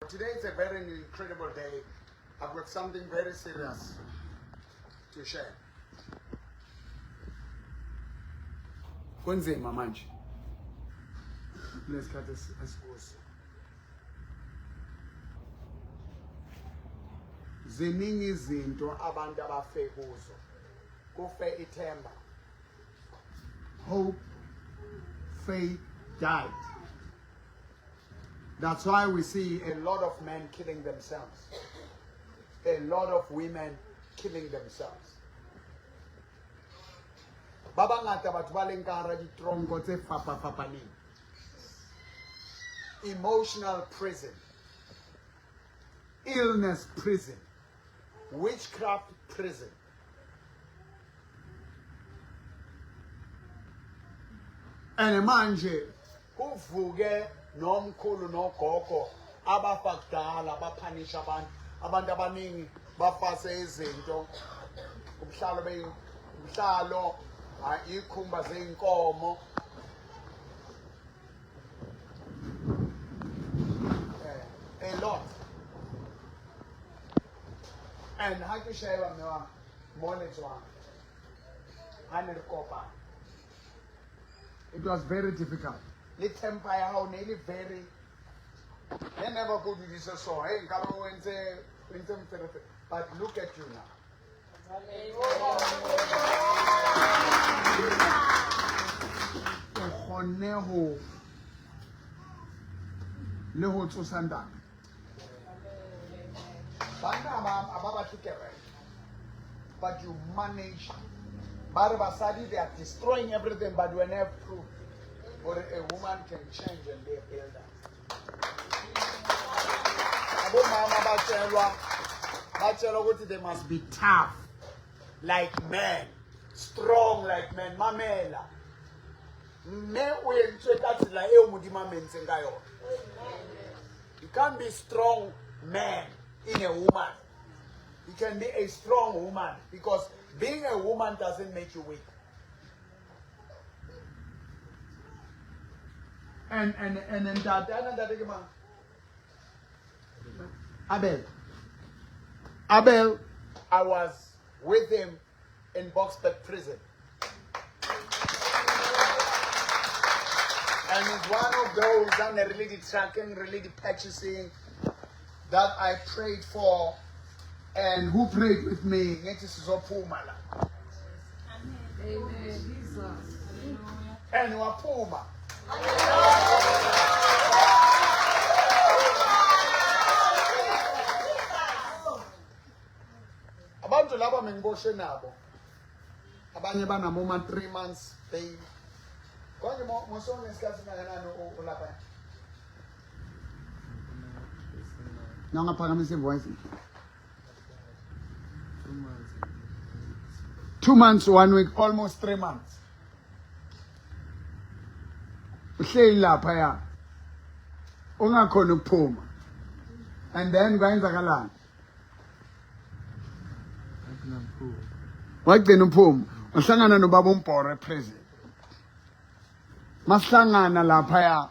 today is a very incredible day. I've got something very serious to share. Kunzima manje. Lesikhathi esikuso. Ziningi izinto abantu abafe kuzo. Kufe ithemba. Hope, faith died. That's why we see a lot of men killing themselves. A lot of women killing themselves. Baba ngata batho ba leng ka hara ditronko tse fapafapaneng. Emotional prison. Illness prison. Witchcraft prison. And manje kuvuke nomkhulu nogogo abafa kudala abapanisha abantu abaningi bafase izinto umhlalo ikhumba zeinkomo a lot. And how to share with me knowledge one. It was very difficult. The empire how nearly very. They never could do this so. Hey, but look at you now. But you manage. Barabasadi, they are destroying everything, but when they have proof, or a woman can change and they build that. They must be tough, like men, strong like men. Mamela. You can't be strong man in a woman. You can be a strong woman because being a woman doesn't make you weak. And Abel, I was with him in Boksburg prison. And it's one of those that really tracking, really purchasing that I prayed for. And who prayed with me? Amen. And Wapuma. Abantu laba mengiboshe nabo. Abanye banamoma 3 months baby. Konje mosonke isikhathi kangakanani ulapha? Nangaphakamisa voice. 2 months, 1 week, almost 3 months. Uhleli lapha ya. Ungakhona ukuphuma. And then kwenzakalani? Wagcina uphuma. Uhlangana nobaba uMbhoro eprison. Masihlangana lapha ya.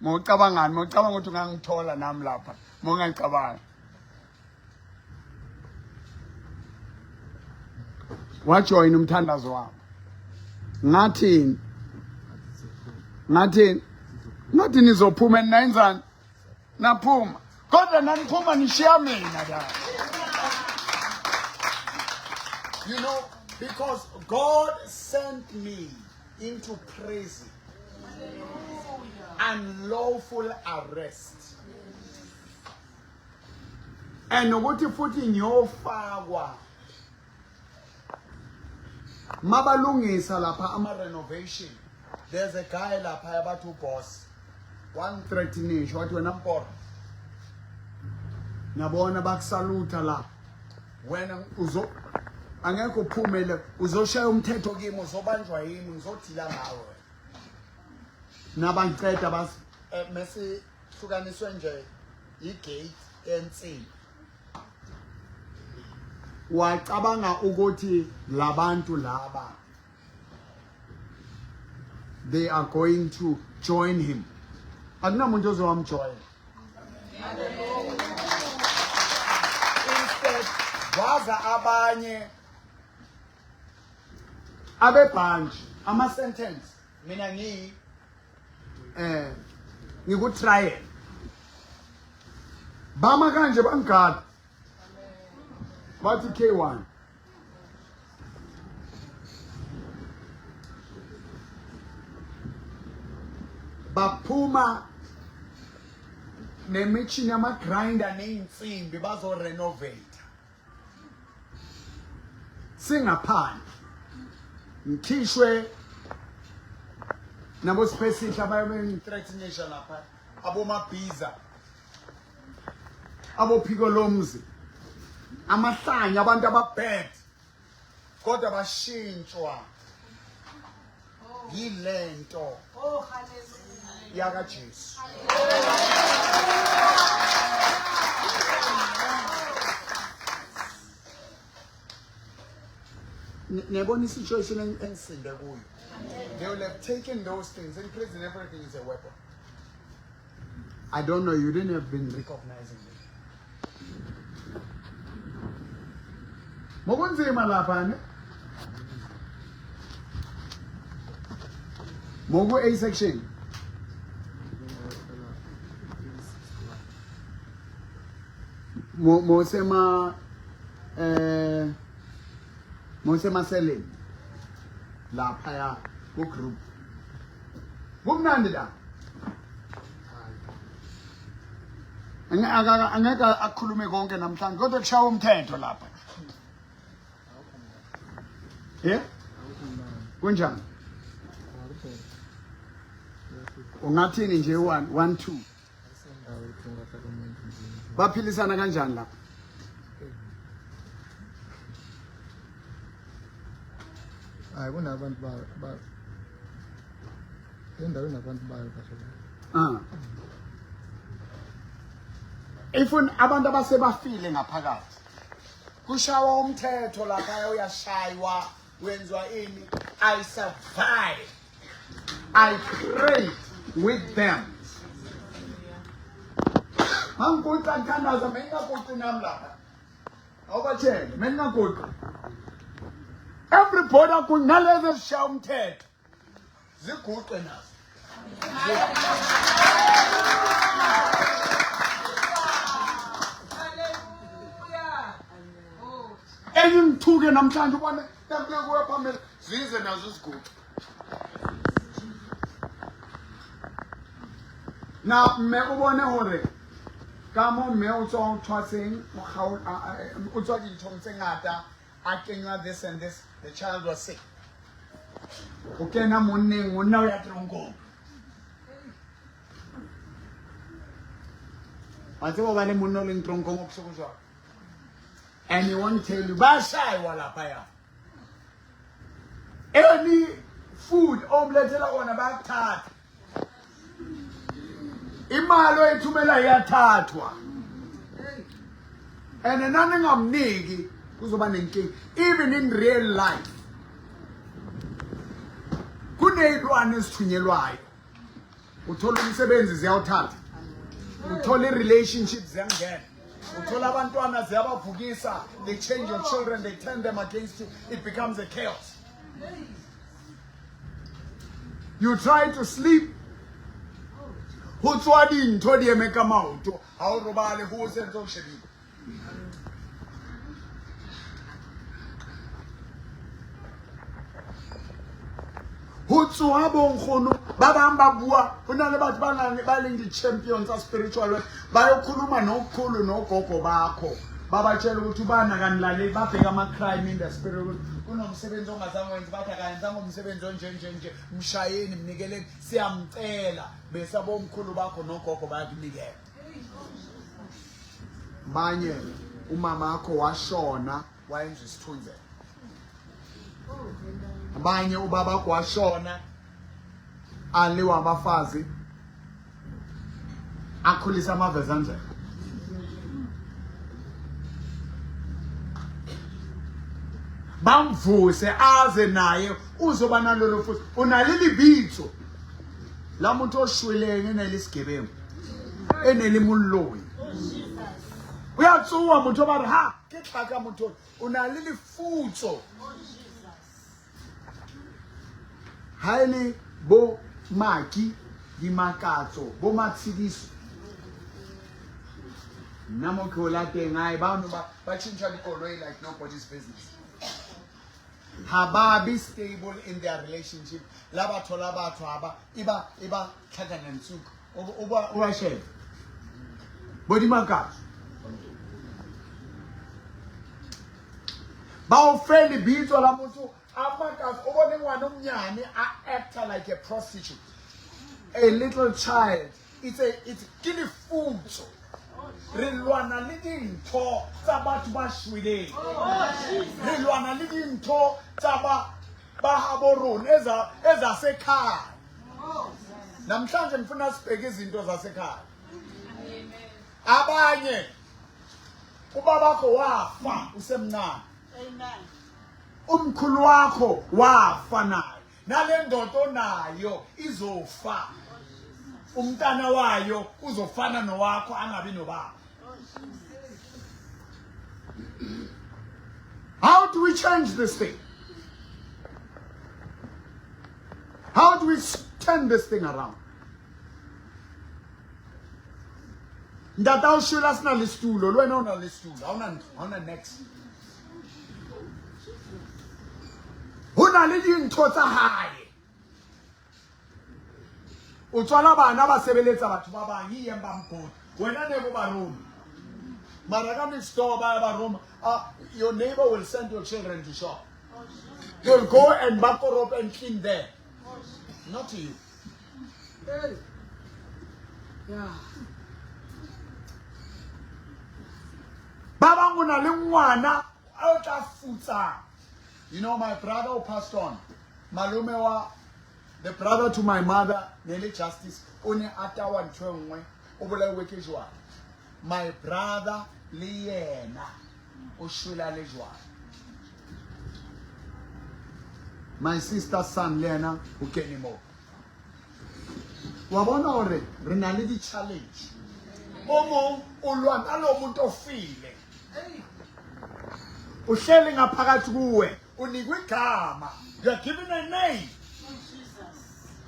Mawucabangani? Mawucabanga ukuthi ungangithola nami lapha. Mawungacabanga. Wajoyina umthandazo wami. Ngathi nizophuma enayenzani? Naphuma. Kodwa naniphuma nishiya mina da. You know, because God sent me into prison. Unlawful arrest. And ukuthi futhi ngiyofakwa mabalungisa lapha ama renovation. There's a guy lapha abathu boss 113 wathi wena Mporo nabona bakusaluta la wena angeke uphumele uzoshaya umthetho kimi uzobanjwa yini ngizodila ngawe nabangiceda bas mase hlukaniswe nje igate ensini wacabanga ukuthi labantu laba they are going to join him. Akunamuntu ozowamjoin. baza abanye abebhanji ama-sentence mina ngikutrial bama kanje bangigada bathi K1 baphuma nemitshini yama-grinder ney'nsimbi bazo-renovate singaphandle ngikhishwe nabo-special ababengi-threatenisha lapha abomabhiza abophiko lomzi amahlanya abantu ababad kodwa bashintshwa yile nto yakaJesu. Nebona situation engisinde kuyo. They will have taken those things. In prison, everything is a weapon. I don't know, you didn't have been recognizing me. Mokunzima lapha ne? Mogu A section. Mosema selling lapha ya ku group. Kumnandi la. Angeke akhulume konke namhlanje kodwa kushaya umthetho lapha. Yeah? Kunjani? Ungathini nje 1 2 baphilisana kanjani lapha? Hayi kunabantu ba endaweni nabantu bayo kahle. Ifuna abantu abasebafile ngaphakathi. Kushawa umthetho lapha uyashaywa wenzwa ini? I survive. I prayed with them. Mangikuthi ngithandaza mengakuthi nami lapha. Awubatshele mengakuthi. Everybody kunalezi ezishaya umthetho. Ziguqe nazo. Engithuke namhlanje ubone kanti kuya phambili zize nazo iziguqe. Na me ubone hore ka mo me o tswa tshwatseng o tswa dintho tse ngata a kenywa this and this. The child was sick. Okay, na monneng o nna o ya tronkong. Batse ba ba le monna o leng tronkong o bosoko jwa. And he won't tell you ba shaywa lapha ya. Any food omlethela ona bayathatha. Imali oyithumela iyathathwa. And nani ngamniki kuzoba nenkingi. Even in real life. Kuneyilwane esithunyelwayo. Uthola umsebenzi ziyawuthatha. Uthola relationships ziyangena. Uthola abantwana ziyabavukisa. They change your children, they turn them against you. It becomes a chaos. You try to sleep. Hutswa dintho di eme ka maoto. Ha o robale ho sentse o shebile. Hutswa bonkgono ba bang ba bua hona le batho ba nang ba leng di-champions tsa spiritual ba yokhuluma nokhulu nogogo bakho babatshela ukuthi bana kanilale babheka ama-crime in the spirit kunomsebenzi ongazange wenza bathi akayenzanga umsebenzi onjenjenje mshayeni mnikeleni siyamcela bese abomkhulu bakho nogogo bayakunikela. Banye umama akho washona wayenza isithunzi. Abanye ubaba kwashona aliwa abafazi akhulisa amavezandla. Bamvuse aze naye uzoba nalolo futhi unaleli bitso la muntu oshwelenge nelesigebengu enelimuloyi uya tsoa motho ba re ha ke tlhaka motho o na le lefutso ha ele bo maki di makatso bo matshidiso nna mo ke o lateng ai ba change dikoloi like nobody's business. Ha be stable in their relationship. La batho haba iba tlhakana ntsuko o ba shebe body makatso ba o feli bitso la motho a makatso o bone ngwana omnyane a actor like a prostitute, a little child. It's ke lefutso re lwana le dintho tsa batho ba shweleng re lwana le dintho tsa ba habo rona ezasekhaya namhlanje ngifuna sibheke izinto zasekhaya. Abanye ubabakho wafa usemncane, umkhulu wakho wafa naye, nale ndoda onayo izofa, umntana wayo uzofana nowakho angabi nobaba. How do we change this thing? How do we turn this thing around? Ndata ushula sina listulo, lwena una listulo, hauna next. Hona le dintho tsa hae. O tswala bana ba sebeletsa batho ba bang yemba mpotho. Wena ne go ba Roma. Mara ka store ba Roma. Your neighbor will send your children to shop. You'll go and back up and clean there. Not to you. Yeah. Baba nguna le ngwana o tla futsa. You know, my brother who passed on, malume wa, the brother to my mother, Nelly Justice, only ata wa ntwe o bolawe ke jwa. My brother le yena o shwela le jwa. My sister's son Lena o kene mo. Wa bona hore re na le di challenge. O mong o lwana lo muntu ofile. Uhleli ngaphakathi kuwe. Unikwe igama. You are given a name.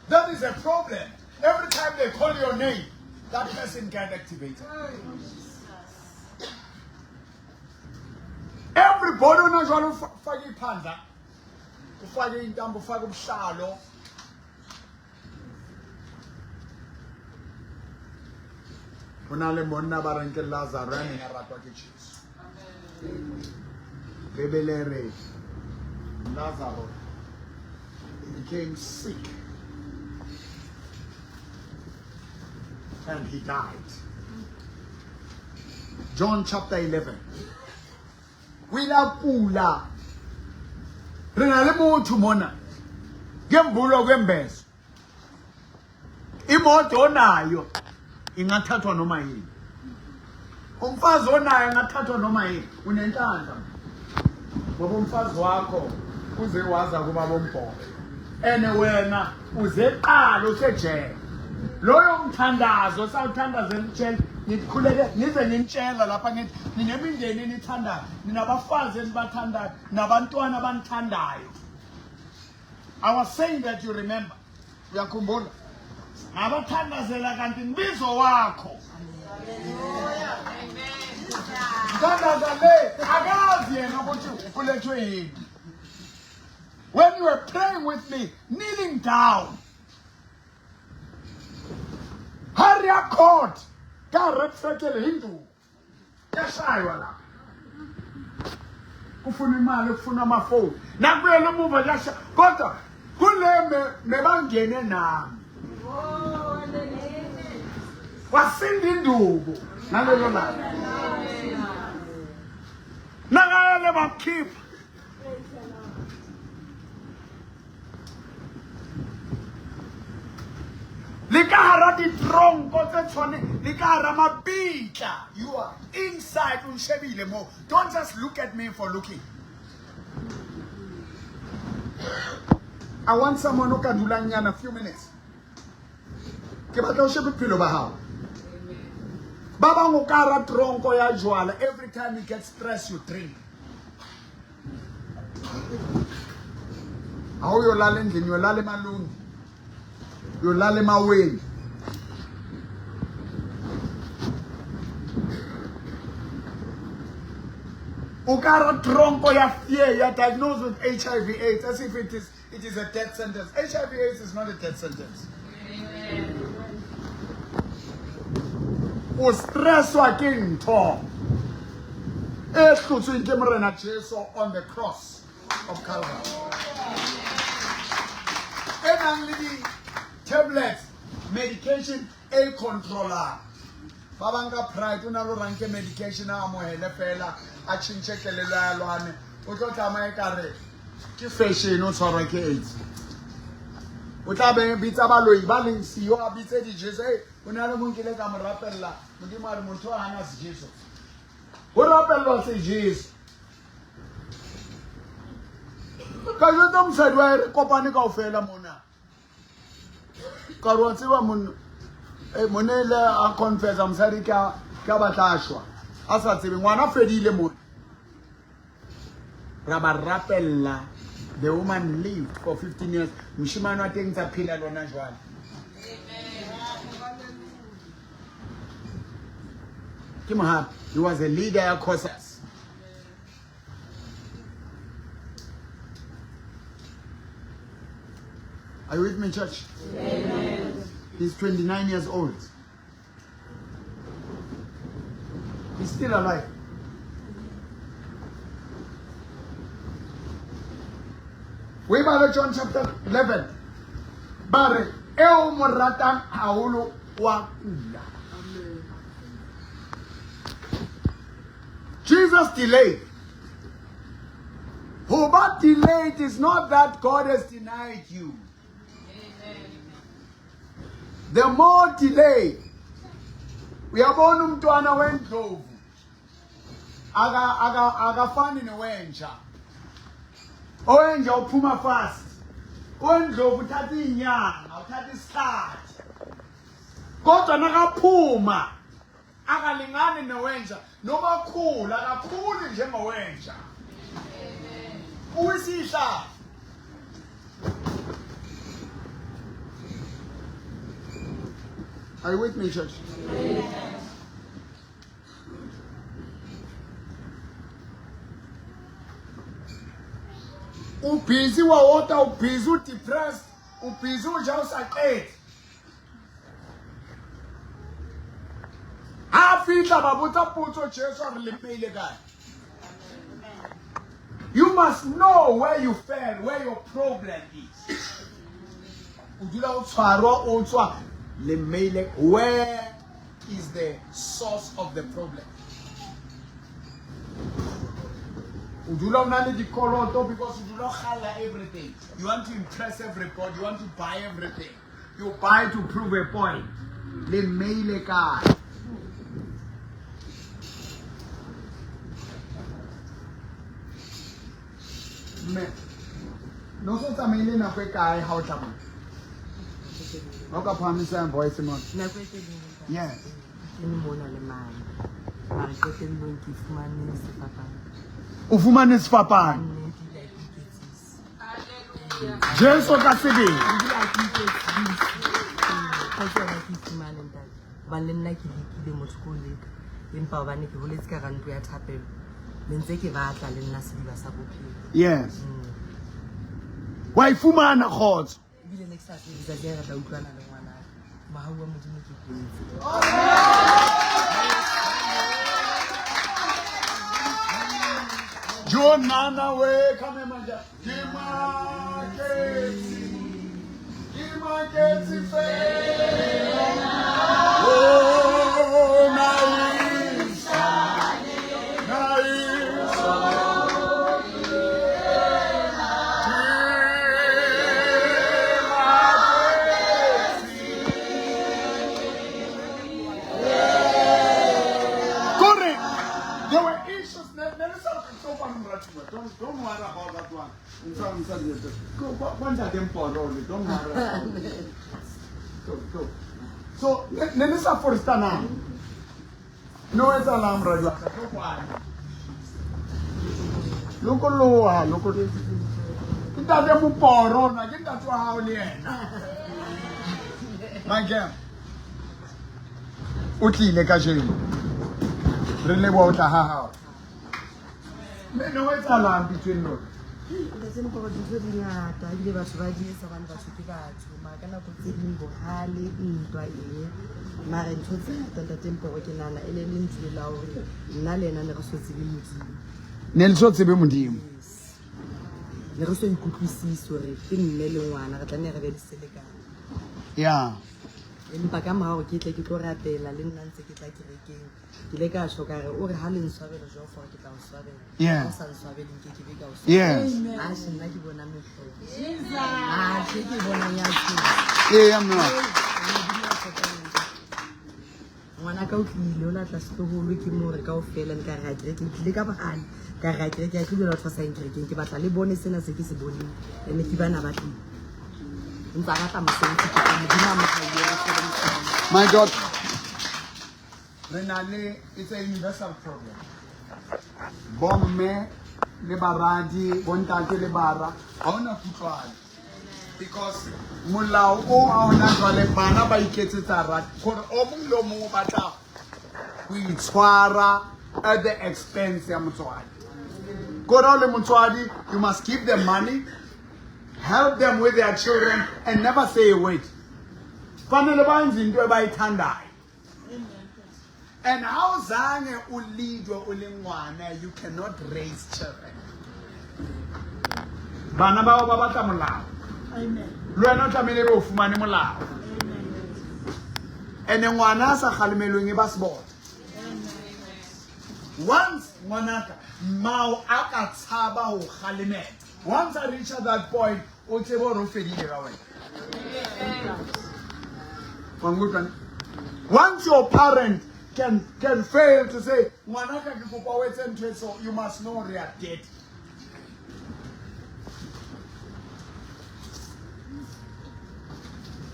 That is a problem. Every time they call your name, that person get activated. Everybody knows what ufake iphandla. Ufake intambo, ufake ubuhlalo. Unale monna ba renke Lazarus ne ya ratwa ke Jesu. Bebelere Lazarus became sick and he died. John chapter 11. Wila pula. Rena le motho mona. Gembulo kwembezo. Imoto onayo ingathathwa noma yini. Umfazi onayo ingathathwa noma yini. Unenhlanhla. Ngoba umfazi wakho uze waza kuba bombhoko. Ene wena uzeqala usejele. Loyo mthandazo sawuthandaza emtshela ngikhuleke nize nintshela lapha ngithi ninemindeni enithandayo, ninabafazi enibathandayo, nabantwana abanithandayo. I was saying that you remember. Uyakhumbula? Abathandazela kanti mbizo wakho. When you were praying with me, kneeling down, hurry up court. Hindu. Kufuna imali, kufuna amafoni. Nakuye lo muva yasha. Kodwa kule mebangene nami. Wasinda indubo nalelo la. Nangale bakhipha. Likahara di tronko tse tshwane, likahara mabitla. You are inside unshebile mo. Don't just look at me for looking. I want someone who can do a few minutes. Ke batla o shebe philo ba hao. Baba ngokara tronko ya jwala. Every time you get stressed, you drink. How you lale ndini, you lale malungi. You lale maweni. Ukara tronko ya fear, you are diagnosed with HIV/AIDS as if it is a death sentence. HIV/AIDS is not a death sentence. O stresswa ke ntho e hlotsweng ke morena Jesu on the cross of Calvary. E nang le di tablets, medication e controller. Ba banka pride una lo ranke medication a amohele fela a tshintse kelelo ya lwane o tlo tsamaya ekare ke fashion o tshwarwa ke AIDS. O tla be bitsa baloi ba leng siyo a bitse di Jesu o na le monkile ka mo rapella modimo a re motho a hana se Jesu o rapella se Jesu ka yo tlo mosadi wa re kopane kaofela mona ka ro tseba monna monele a confessa mosadi ka batlashwa a sa tsebe ngwana fedile mona ra ba rapella. The woman lived for 15 years. Mshimano wa teng tsa phela lona jwale. Kimahap, he was a leader at COSAS. Are you with me, church? Amen. He's 29 years old. He's still alive. We by John chapter 11. Bare eo moratang haholo wa kula. Jesus delayed. Hoba delayed is not that God has denied you. The more delay, we are born umntwana wendlovu. Aga fani newenja. Owenja uphuma fast. Wendlovu uthatha inyanga, uthatha isikhathi. Kodwa nakaphuma akalingani newenja noma khula akakhuli njengowenja. Uyisihla. Are you with me, church? Amen. Ubhizi wawota, ubhizi udepressed, ubhizi ujawusaqedi. Afika babuta putso Jesu arilimile kahle. You must know where you fail, where your problem is. Udula utshwarwa utswa limile. Where is the source of the problem? Udula unani dikoloto because udula khala everything. You want to impress everybody. You want to buy everything. You buy to prove a point. Limile kahle. No so tamile na kwe kai how tama. Oka phamisa voice mo. Na kwe te Yes. Ni mona le mali. Ma kwe te mbon ki fumane sefapane. Ufumane sefapane. Jesu ka sebe. Ba le nna ke dikile mo sekolong. Empa ba ne ke holetse ka rantlo ya thapelo. Lentse ke batla le nna sediba sa bophelo. Yes. Wa ifumana khotso. Ebile next time ke tla dira tla utlwana le ngwana. Mahau wa modimo ke petse. John nana we kame manja. Kimaketsi fe. Oh naisa. Don't worry about that one. Don't worry. So, Nenisa for Stana. No etsa la moradi wa ka tlo kwana. Lokoloha lokoloha. Ntate Moporo na ke ntate wa hao le yena. Mike. O tlile ka jeno. Re le bo tla ha hao. Me no etsa la between no. Ntate Moporo di ngata ebile batho ba di etsa bana batho ke batho ma ka nako tse ding bohale ntwa mara ntho tse ngata Ntate Moporo ke nana e le ntlo la hore nna le ena ne re so tsebe modimo. Ne le so tsebe modimo. Le re so ikutlwisisa hore ke mme le ngwana re tla ne re be le selekane. Yeah. Empa ka morao ke tle ke tlo rapela le nna ntse ke tla kerekeng ke le ka shoka re o re ha le nswabela jo for ke tla o swabela Yeah. o sa nswabela ke be ka o swabela Yes. a nna ke bona mehlo ke bona ya tshwana Yeah, I'm not. ngwana ka o tlile o la tla setloholo ke mo re ka o fela nka ra kereke ke le ka bahane ka ra kereke ya tlile batho ba sa kerekeng ke batla le bone sena se ke se boneng ene ke bana ba tlile ntse a batla mosebetsi ke modimo mo My God. Renale, it's a universal problem. Bomme, le baradi, bontate le bara, haona kutlwano. Because molao o a ona jwale bana ba iketsetsa rat gore o mong le o mong o batla go itshwara at the expense ya motswadi. Gore o le motswadi, you must give them money, help them with their children, and never say a word. Fanele banzi into abayithandayo. And how zange ulidwe ulingwana, you cannot raise children. Bana ba ba batla molao. Amen. Lwena tlamele re o fumane molao. And ngwana sa khalemelweng e ba sebota. Once ngwanaka mau aka tshaba ho khalemela. Once I reach that point, o tsebo ro fedile ka wena. Once your parent can fail to say, so you must know they are dead.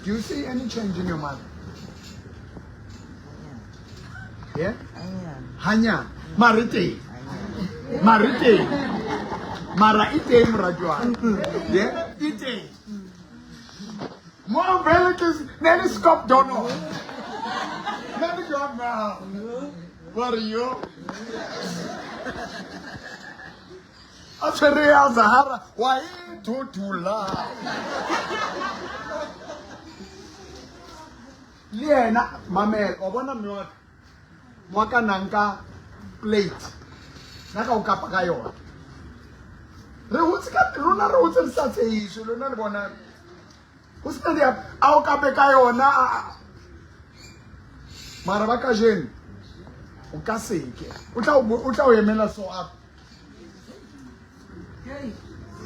Do you see any change in your mother? Yeah? Hanya. Marite. Marite. Mara ite mrajwa. Yeah? Ite. More relatives, then stop dono. Let me go now. What are you? Acherea Zahara, why to la? Liena, mamel, obona mwa mwaka nanka plate. Naka ukapaka yo. Rehutska, Luna Rosen Satsy, Luna Bona. Who's the Aukapeka? Marabaka Jen, Ukasi, Uta Yemela so up.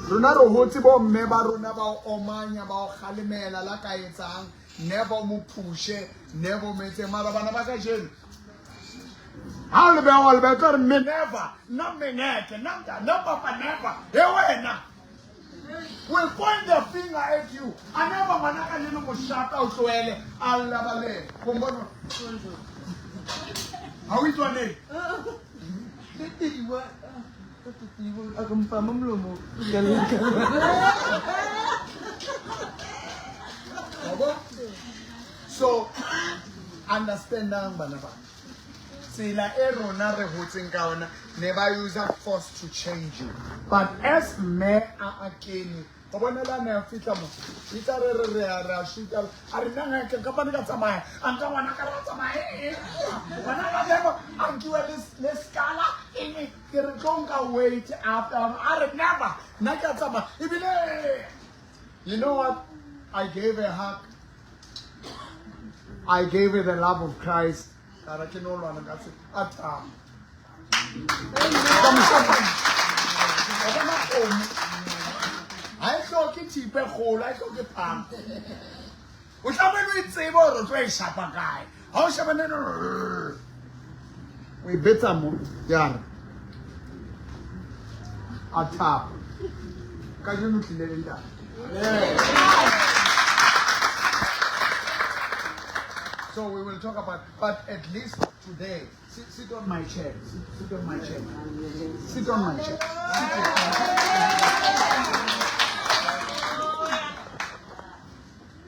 Runaro Hotibo, Meba Runaba, Omanya, about Halimela, Lakaitang, never Mupushe, never made a Marabanabaka Jen. How the better, me never, not me neck, not that, no papa never, they were will point the finger at you. I never manaka little shout out to Ele. Allah Bale. How is your name? So understand now, Banaba. See, la error re hotsing kaona never use a force to change you. But as me a akeni, obonela ne fitla mo. Ita re ra shita. Ari nanga ke kapani ka tsamaya. Anka wana ka ra tsamaya. Wana ka lebo ankiwa this scala ini ke re tlonka wait after I never naka tsamaya. Ibile. You know what? I gave a hug. I gave her the love of Christ. I can no longer say, Atam. I saw Kitty Pehole, I saw the palm. Which I will say, well, to a shopper guy. How shall we better move, yeah. Atam. Can you look in that? So we will talk about, but at least today, sit on my chair. Sit on my chair. Sit on my chair.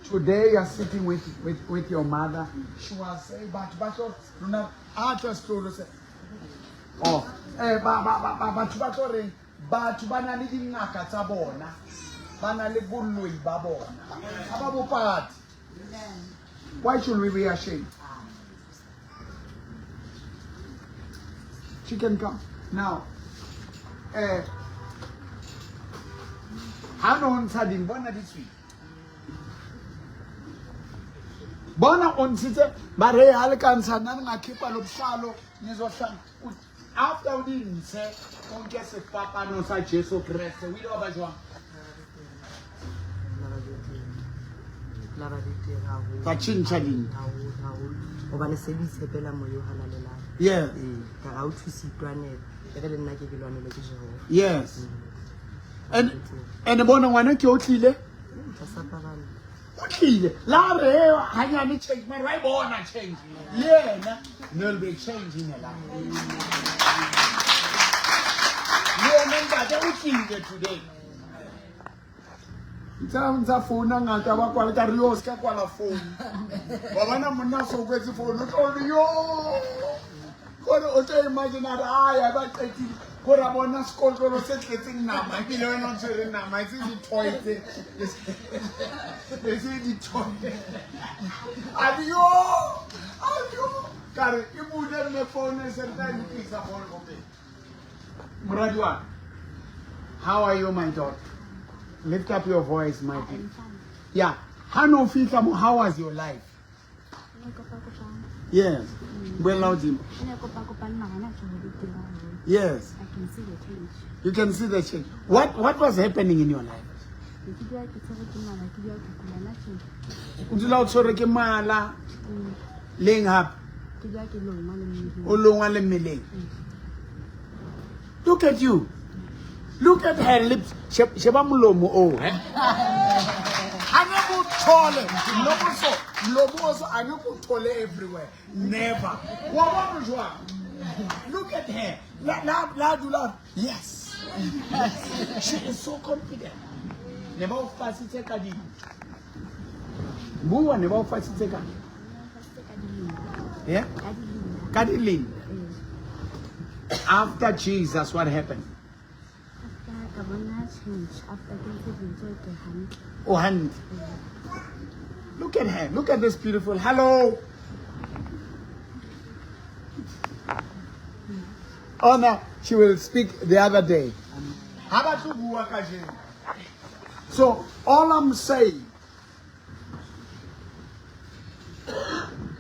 Today you are sitting with your mother. She was saying, but I just told her, oh, but bana le dingaka tsa bona bana le bolloi ba bona aba bopati. Why should we be ashamed? She can come now. How don't sadin bona this week? Bona on sitze bare halkansa nana ngakhipa lobuhlalo nizohlala after udinse konke sepapano sa Jesu Kriste we do abajwa ka chincha ding oba le sebise pela mo Yohana le la yeah ka ga o thusi twanela ke le nna ke bilwane le ke Jehova yes and bona ngwana ke o tlile tsa parana okay, la re hanyane change man right bona change. Yeah, no will be change in your life. Yeah, man, but they will change today. Ntsha phone ngata ba kwala ka rio ska kwala phone. Ba bana monna so kwetse phone o yo. Kore o tla imagine aya ba tsetsi kore bona skotlolo se tletseng nama ke le wena o tsere nama itse di toys di toys adio kare e bude me phone se nta di pizza phone ko pe Muradwa, how are you my daughter? Lift up your voice my dear. Yeah, how was your life? Yes. Yes. I can see the change. You can see the change. What was happening in your life? Look at you. Look at her lips. Sheba mulomo oh. Anaku tole. Lobo also anaku tole everywhere. Never. Look at her. Laugh. Yes. She is so confident. Never fasiteka di. Buwa never fasiteka. Yeah? Kadilin. After Jesus, what happened? Oh, hand. Look at her. Look at this beautiful. Hello. Oh no, she will speak the other day. So all I'm saying,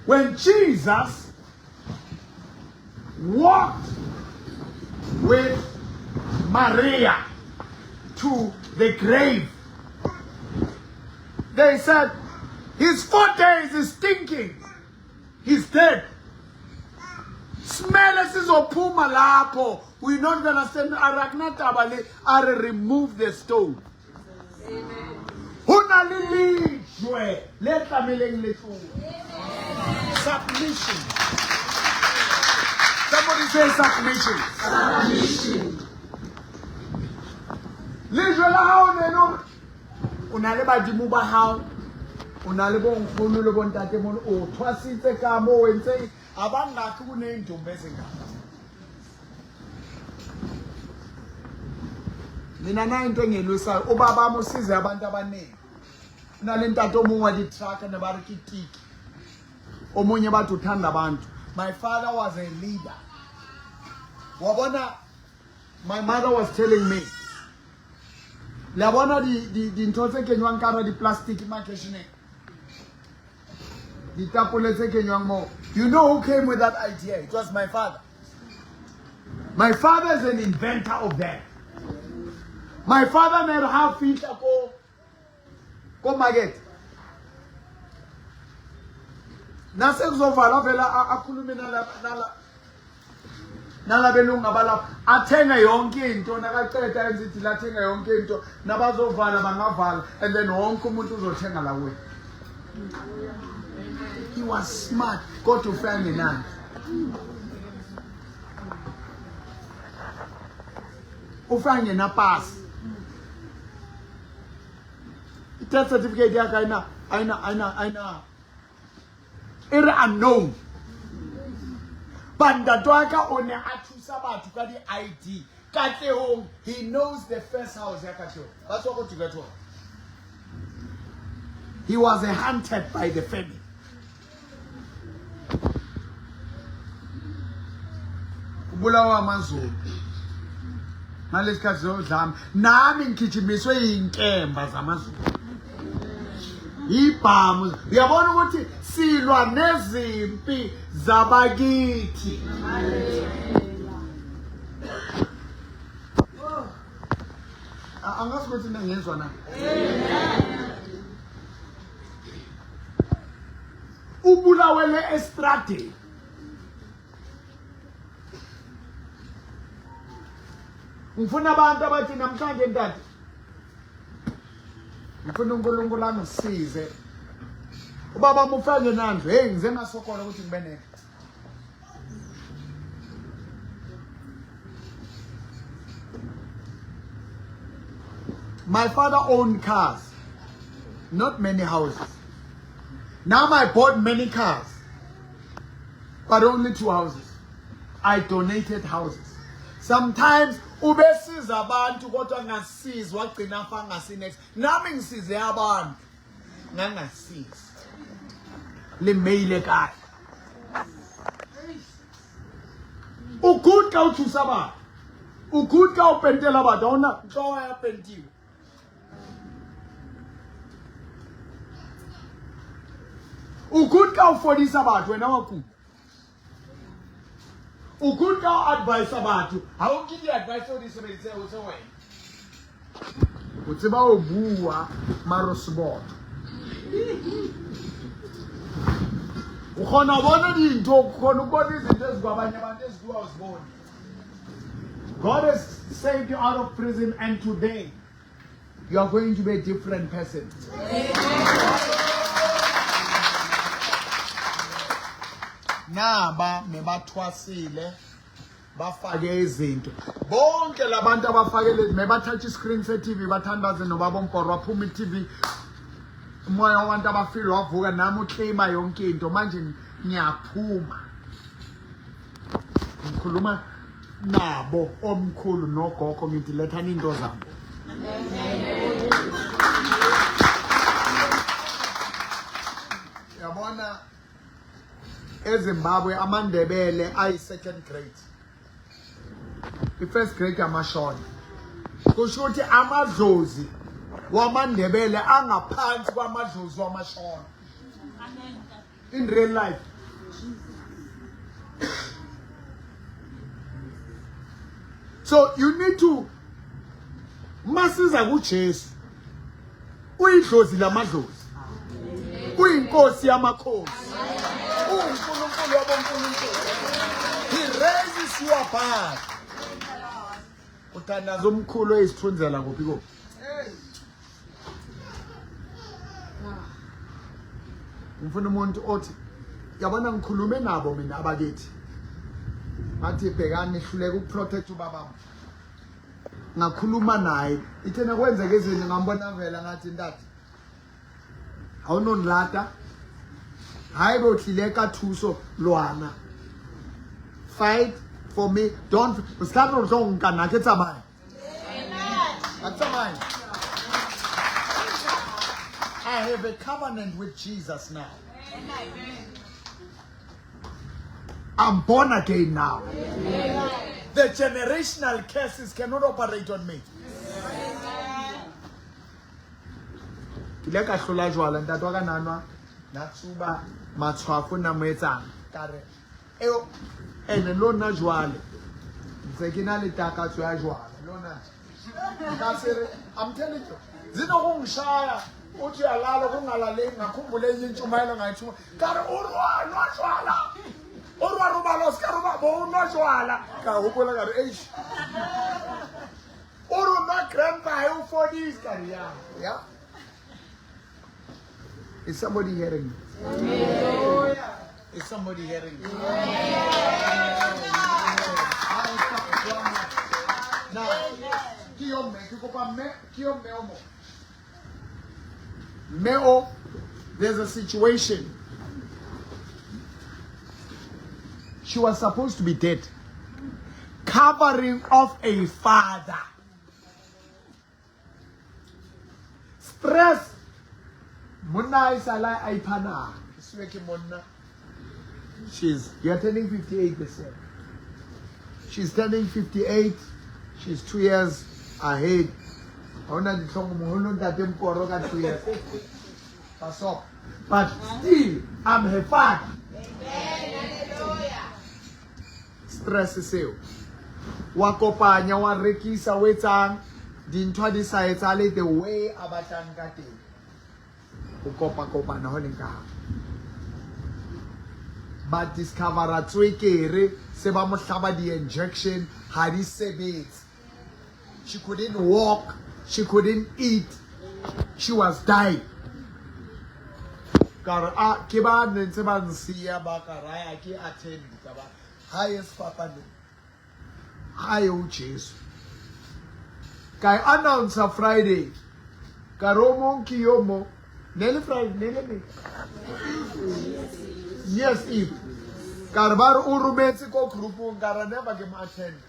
when Jesus walked with Maria to the grave, they said, his 4 days is stinking. He's dead. Smell as is opuma lapo. We're not gonna send Aragnata Bali are remove the stone. Hunalili jwe. Let the submission. Somebody say submission. Submission. Lejwe la hao neno. Unaleba dimuba hao. Unalebo nkunu lebo ntate mono. O twasitse ka mo wense. Abanga kune ntombe ezingaka. Mina na into engelwisa ubaba musize abantu abaningi. Nale ntato omungwa di truck ne ba re ke tiki. Omunye batho uthanda abantu. My father was a leader. Wabona, my mother was telling me. Labona di ntotse kenywang kara di plastic makeshine. Di tapole tse kenywang mo. You know who came with that idea? It was my father. My father is an inventor of that. My father never have feature ko market. Nasekuzovala vela akhulume nala belunga bala athenga yonke into nakaqeda enzithi lathenga yonke into nabazovala bangavala and then wonke umuntu uzothenga la wena. He was smart. Go to Ferdinand. Ufanye na pass. Death certificate yakhe aina. Ere unknown. Bandadwaka one athusa batho ka di ID. Katlehong, he knows the first house yakhe. That's what you get to. He was hunted by the family. Ubulawa amazulu. Ngaleskhathi zodlama nami ngigijimiswe inkemba zamazulu. Ibhamu uyabona ukuthi silwa nezimpi zabakithi. Angazi ukuthi ngiyezwa na. Ubulawele estrade. Ngifuna abantu abathi namhlanje ndati. Ngifuna uNkulunkulu angisize. Ubaba mufanye nandlo, hey ngize ngasokola ukuthi ngibe nene. My father owned cars, not many houses. Now I bought many cars, but only 2 houses. I donated houses. Sometimes ubesiza abantu kodwa ngasizwa wagcina afa ngasinext. Nami ngisize abantu ngangasizi. Lemeyile ekhaya. Ukudka uthusa abantu. Ukudka upentela abantu awuna nhloko yapentiwe. Ukudka ufodisa abantu wena wakhulu. Ukudka advice abantu awungidi advice odisebenzise usewena. Utsiba obuwa marosboto. Ukhona bona into ukhona ukubona izinto ezikwabanye abantu eziduwa uzibona. God has saved you out of prison, and today you are going to be a different person. Naba mebathwasile bafake izinto bonke labantu abafakele mebathatha iscreen se TV bathandaze nobaba Mporo waphuma iTV umoya wabantu abafile wavuka nami uclaima yonke into manje ngiyaphuma ngikhuluma nabo omkhulu nogogo ngithi lethani into zabo. Yabona eZimbabwe amandebele ayi second grade. I-first grade amashona. Kusho ukuthi amadlozi wamandebele angaphansi kwamadlozi wamashona. In real life. So you need to masiza kuJesu. Uyidlozi lamadlozi. Uyinkosi yamakhosi. uNkulunkulu wabonkulunkulu. He raises you apart. Uthandaza umkhulu eyisithunzela kuphi kuphi. Ngifuna umuntu othi yabona ngikhulume nabo mina abakithi. Ngathi bhekani nihluleka ukuprotect ubaba. Ngakhuluma naye. Ithena kwenzeke izinto ngambona vela ngathi ndati. Awunonilata. Hayi bohlileka thuso lwana. Fight for me. Don't stand on song kana ke tsamaya. Amen. I have a covenant with Jesus now. Amen. I'm born again now. Amen. The generational curses cannot operate on me. Kileka hlola jwala ntatwa ka nanwa natsuba matshwafo na moetsang kare eo ene lona jwale ntse ke na le takatso ya jwala lona ka sere I'm telling you zino go ngishaya uthi alala kungalale ngakhumbule enye intshumayelo ngayithuma kare urwa jwala urwa rubalo skaruba bo unojwala ka hopola kare eish uru na grandpa you for this kare yeah. Is somebody hearing me? Is somebody hearing me? Now, Meo, there's a situation. She was supposed to be dead. Covering of a father. Stress. Muna isala aipana. You're turning 58 this year. She's turning 58. She's 2 years ahead. But still, I'm her father. Stress is you. Wakopanya wa rekisa wetang dintwa di sa etsale the way abatang ka teng. O kopa na ho nka. But discover a tswekere se ba mo hlaba di injection ha di sebetse. She couldn't walk, she couldn't eat. She was dying. Kar a ke ba ntse ba nsia ba ka raya ke attend ka ba. Highest papa ne. Hi, oh Jesus. Kai announce a Friday. Karomo kiyomo. Nele Friday, nele. Yes, Eve. Karbar urumetse ko grupo ngara never ke attend.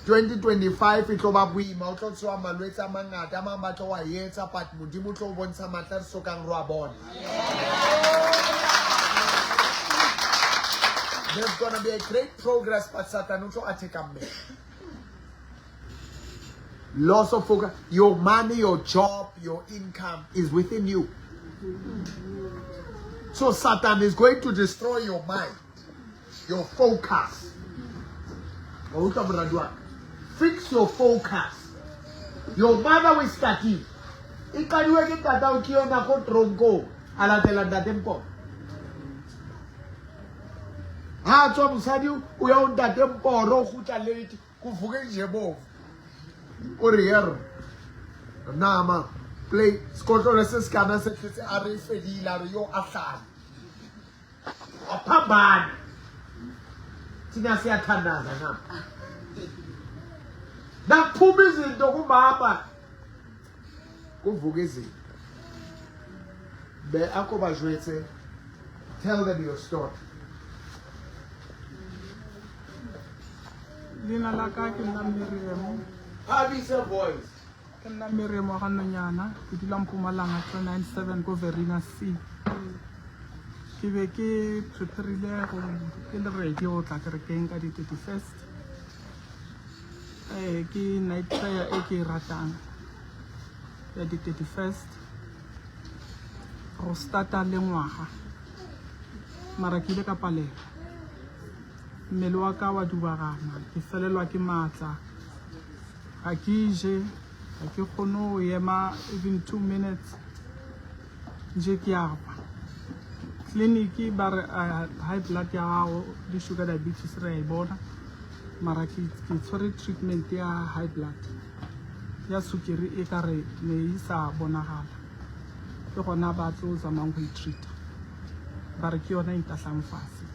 2025 it oba buima o tlo tswa malwetse a mangata a mang ba tlo wa yetsa but modimo tlo bontsha matla so kang ro a bona. There's going to be a great progress, but Satan will attack me. Loss of focus. Your money, your job, your income is within you. So Satan is going to destroy your mind, your focus. Fix your focus. Your mother will start you. If you get that out here, na ko tronco. Ala telanda tempo. Ha tswa mosadi o ya o ntate mporo go tla late go vuke jebo o re yero nama play skotlo se skana se tletse a re fedila re yo a hlala a phambana tina se athandaza na phuma izinto kumama kuvuke izinto be akoba jwetse. Tell them your story. Lina la ka ke nna Miriam. Have your voice. Ke nna Miriam wa ganonyana ke dula Mpumalanga 297 go Verina C. Ke be ke preparile go ke le ready go tla kerekeng ka di 31st. Ke night prayer e ke ratang ya di 31st. Go starta le ngwaga. Mara ke ile ka palela. Mmele wa ka wa dubagana ke felelwa ke matla ga ke je ga ke kgone go ema even 2 minutes je ke apa kliniki ba re high blood ya gago le sugar diabetes re a bona mara ke tshwere treatment ya high blood ya sukiri e ka re ne e sa bonagala ke gona ba tlo zamang go itreata ba re ke yona e ntahlang fase.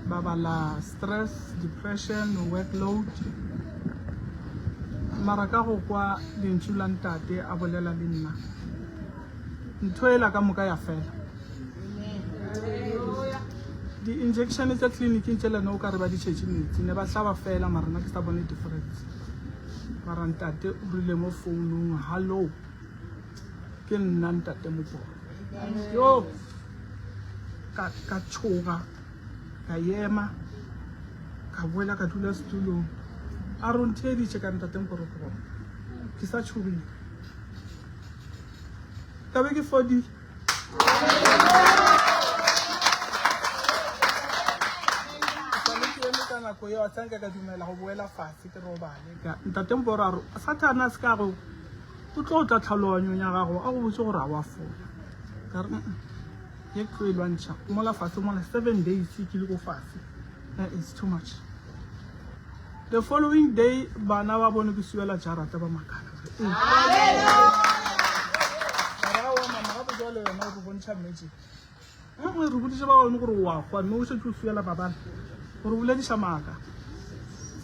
Babala stress, depression, workload. Maraka go kwa dintšu la ntate a bolela le nna. Ntho ela ka moka ya fela. Di injection tsa clinic tse le no ka re ba di tšhetše metsi ne ba hlaba fela mara nna ke sa bone difference. Mara ntate o rile mo founung hello. Ke nna ntate mo. Yo ka tshoga. Kayema kabuela ka dula setulong a rontheditše ka ntate mporokoro ke sa tšhobile ka be ke fodile ke eme ka nako eo a tsanka ka dumela go boela fatshe ke robale ka ntate mporo a re Satana se ka go o tlo tla tlhaloganyong ya gago a go botse gore a wa fola ka re ye ke lwantšha mola fase mola 7 days ke le go fase it's too much. The following day bana ba bone ke suela jarata ba makala jwale wena o re bontsha magic ga re boditse ba bone gore wa gwa mme o setse o fiela babana gore o bolediša maaka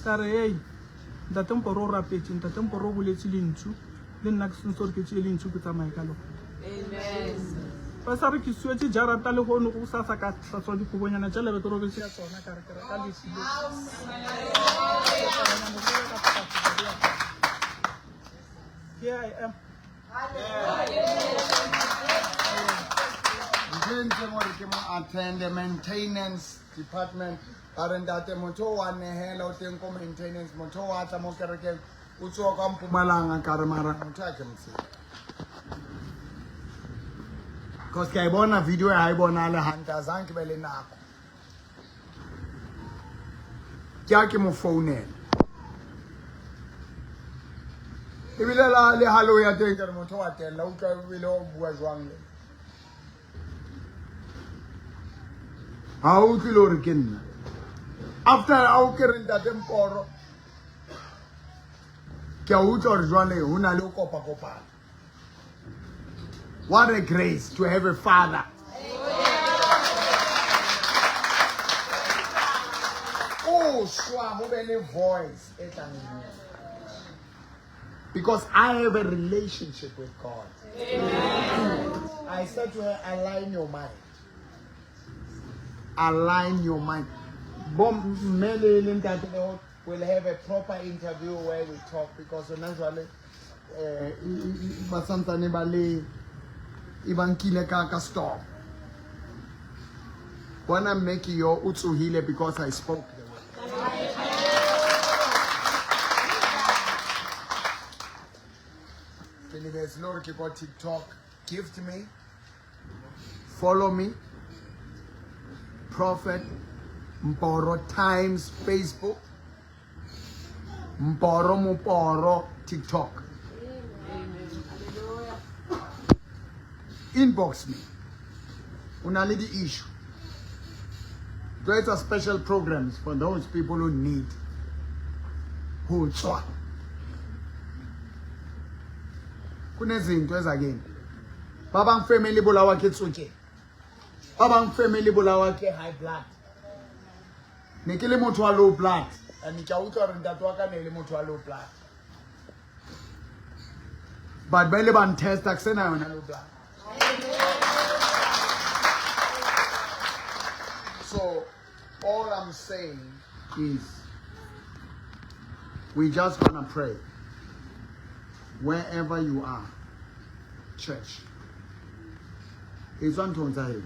ka re ei ntatemporo o rapetse ntatemporo o boletse lentšu le nna ke sentse gore ke tseye lentšu ke tsamaye ka lona ba sa re ke suetse jarata le gone go sa sa ka tlatswa dikobonyana tša lebe ke robetse ya tsona ka re ke reka lesile here I am. Attend the maintenance department. Arendate moto wa nehela o teng ko maintenance moto wa tla mo kereke o tswa ka Mpumalanga ka re mara motho a ke motse. Because ke bona video ya e bona le hanta zanke be le nako. Ke mo phone ebile la le halo ya teng ka motho wa tella o tla bile o bua jwang le ha o tlilo re ke nna after a o kere ntatemporo ke a utlwa re jwale ho na le o kopa. What a grace to have a father. Oh, shwa ho be le voice e tlang. Because I have a relationship with God. Amen. I said to her, align your mind. Align your mind. Bom we'll have a proper interview where we talk because naturally basantane bale ibankile ka stop. When I'm making your utsuhile because I spoke the word. There's no about TikTok. Gift me. Follow me. Prophet Mporo Times Facebook. Mporo TikTok. Inbox me. Unali the issue. There's a special programs for those people who need. Who try. Kunezinto ezakeni babang family bolawa ke tsoke babang family bolawa ke high blood ne ke le motho wa low blood and ke a utlwa re ntate wa ka ne le motho wa low blood but ba ile ban test ka sena yona low blood so all I'm saying is we just want to pray. Wherever you are, church, it's on to say.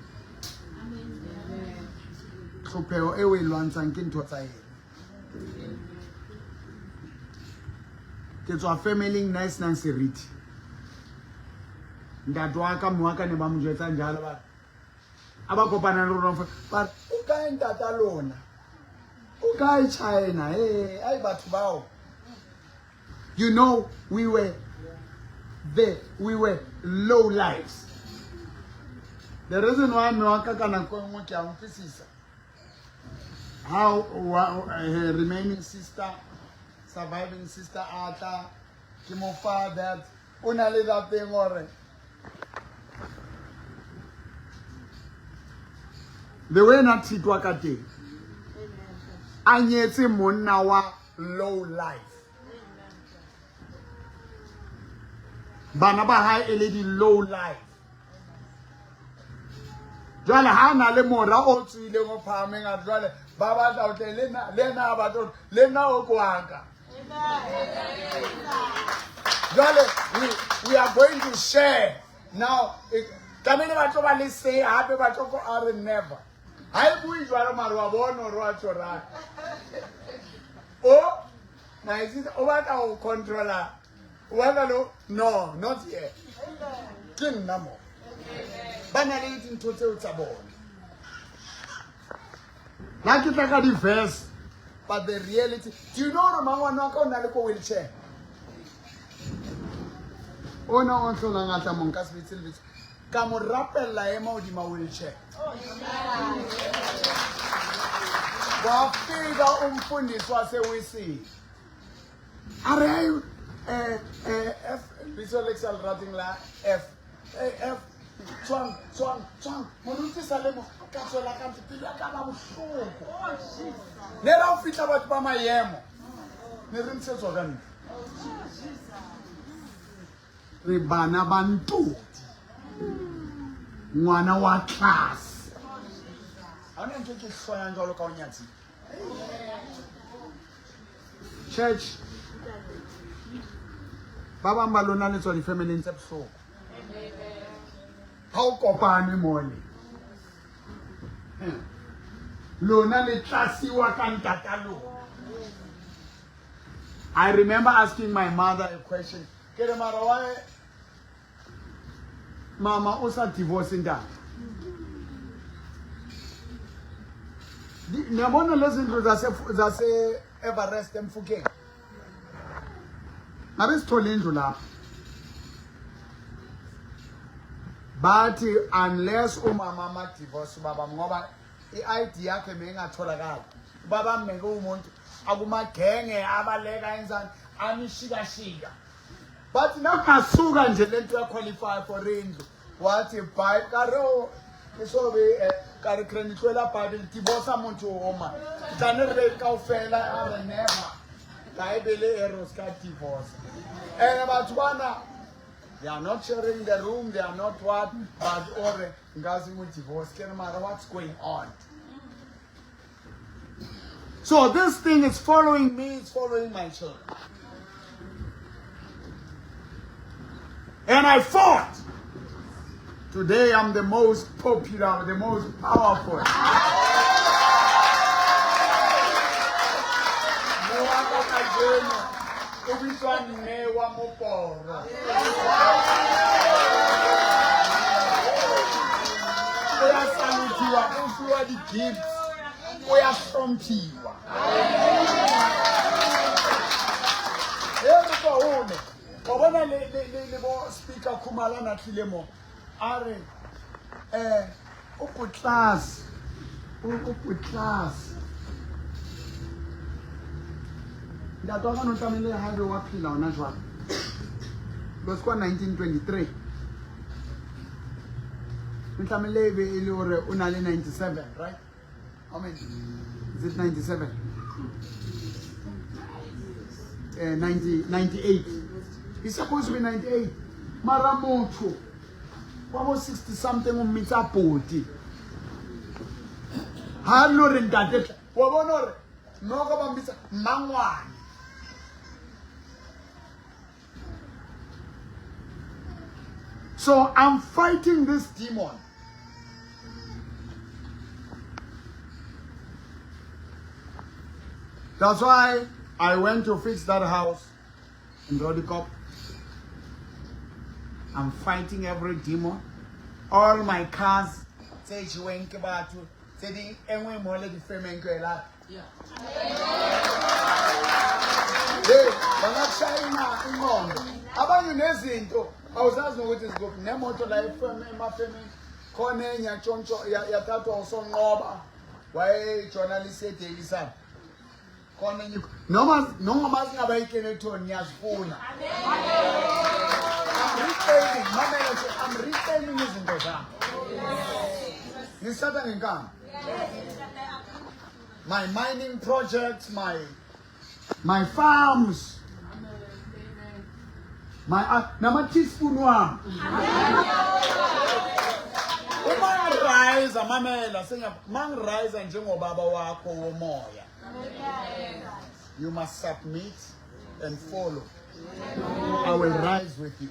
Tropeo ewe luansan kinto say. It's a family nice Nancy Reed. That waka mwaka ne bamujeta njalo ba. Abakopana no but uka ndata lona. Uka China ai batho bao. You know we were low lives. The reason why I'm how her remaining sister, surviving sister Ata, Kimofa, that only that thing or the way not sit wakati. Anyeti munawa low life. Banaba high lady low life. Jwale ha na le mora o tsile go phameng a jwale ba ba tla o lena ba tlo lena o kwaka. Jwale we are going to share now. Tamene ba tlo ba le say hape ba tlo go are never. Ha bui jwale mara wa bona ro a tsora. Oh, na isitse o ba ka o controller. Well, no, not yet. King Namo. Bananating to tell Tabon. Like it like a verse, but the reality. Do you know the Mama Nako Naliko wheelchair? Oh, no, on so long at a monkas with Silvis. Come on, rappel la emo di ma wheelchair. Well, figure fundis was a we see. Are F visual excel writing la F Tswang. Moruti salemo ka tswela ka pele ka ba bohloko. Ne ra o fitla batho ba maemo. Ne re ntshetswa ka nna. Re bana ba ntoti. Ngwana wa class. Ana ntse ke hloya njalo ka o nyatsi. Church. Ba bang ba lona le tswa di family tse bohloko. Ha o kopane mole. Lona le tlasiwa ka ntata lona. I remember asking my mother a question. Ke re mara why Mama o sa divorce ndaba. Niyabona lezi ndlu zase Everest emfukeni. Ngabe sithole indlu lapha. Bathi unless umama ma divorce baba ngoba iID yakhe mengatholakala. Baba mmeke umuntu akumagenge abaleka enzani amishika. But nakasuka nje lento ya qualify for indlu. Wathi buy karo isobe kare credit wela Bible divorce umuntu oma. Tsanere ka ufela are never. Kaibele eros ka divorce. Batho bana they are not sharing the room, they are not what, but or ngazi mu divorce. Can't matter what's going on. So this thing is following me, it's following my children. And I fought. Today I'm the most popular, the most powerful. Speaker Kumala Natilemo are upper class that was not family have a pila on as well. It was 1923. Family unali 97, right? How many? Is it 97? 98. It's supposed to be 98. Maramoto. Almost 60 something umita poti. Hello Rindate. Wabonore. No kabambisa mangwan. So I'm fighting this demon. That's why I went to fix that house in Rodicop. I'm fighting every demon. All my cars say she went about to say the enwe mole the femen ko ela. Yeah. Hey, bangakushayina inqondo. Abanye nezinto awuzazi ukuthi izigubhu nemoto la emafemeni khona enya tshontsho yathathwa usonqoba waye journalist eDailysun. Khona noma singabayikene ethoni yazifuna. I'm retaining izinto zami. Ngisatha ngenkani. My mining projects, my farms, my nama teaspoon wami. Uma rise amamela senga mang rise njengobaba wakho womoya. You must submit and follow. I will rise with you.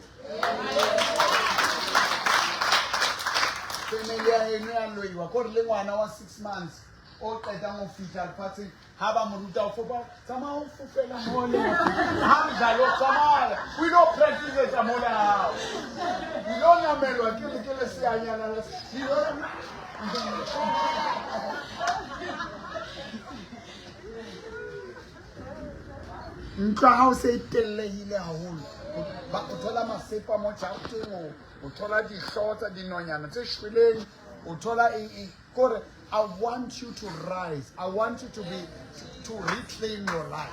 Familia enu yaloyiwa kodwa ngwana wa 6 months oqeda ngofika phathi haba muruta ufoba sama ufufela mole hamba lo samaya we don't practice it amola we don't namelwa kile siyanyana la Nkao se telehile haholo ba uthola masepa mo tshauting uthola di hlotsa di nonyana tse shweleng uthola kore I want you to rise. I want you to reclaim your life.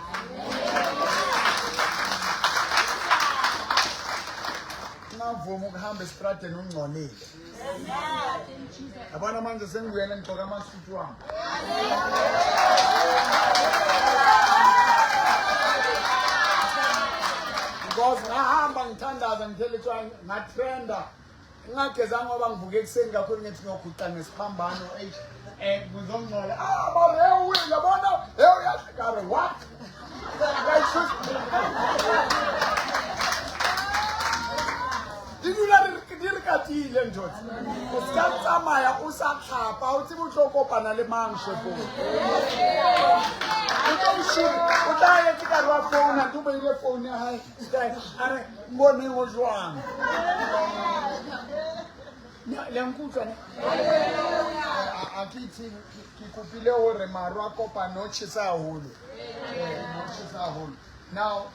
angavumi ukuhamba esitradeni ungcolile. Yabona manje sengibuyele ngigcoka amasuti wami. Because ngahamba ngithandaza ngithelethwa ngatrenda. Ngageza ngoba ngivuke ekseni kakhulu ngithi ngiyoguqa ngesiphambano ngizongcola. Baba uyabona uyashikara what? Dirikatile ndoda. Usikatsamaya usakhapa uthi uhlokopana le mangshepo. Utaya tikari wa phone ntube ile phone ya hayi. Are ngone ngojwang. Lenkutwa ne. Akithi kikupile hore marwa kopa no chisa hulu. No chisa hulu. Now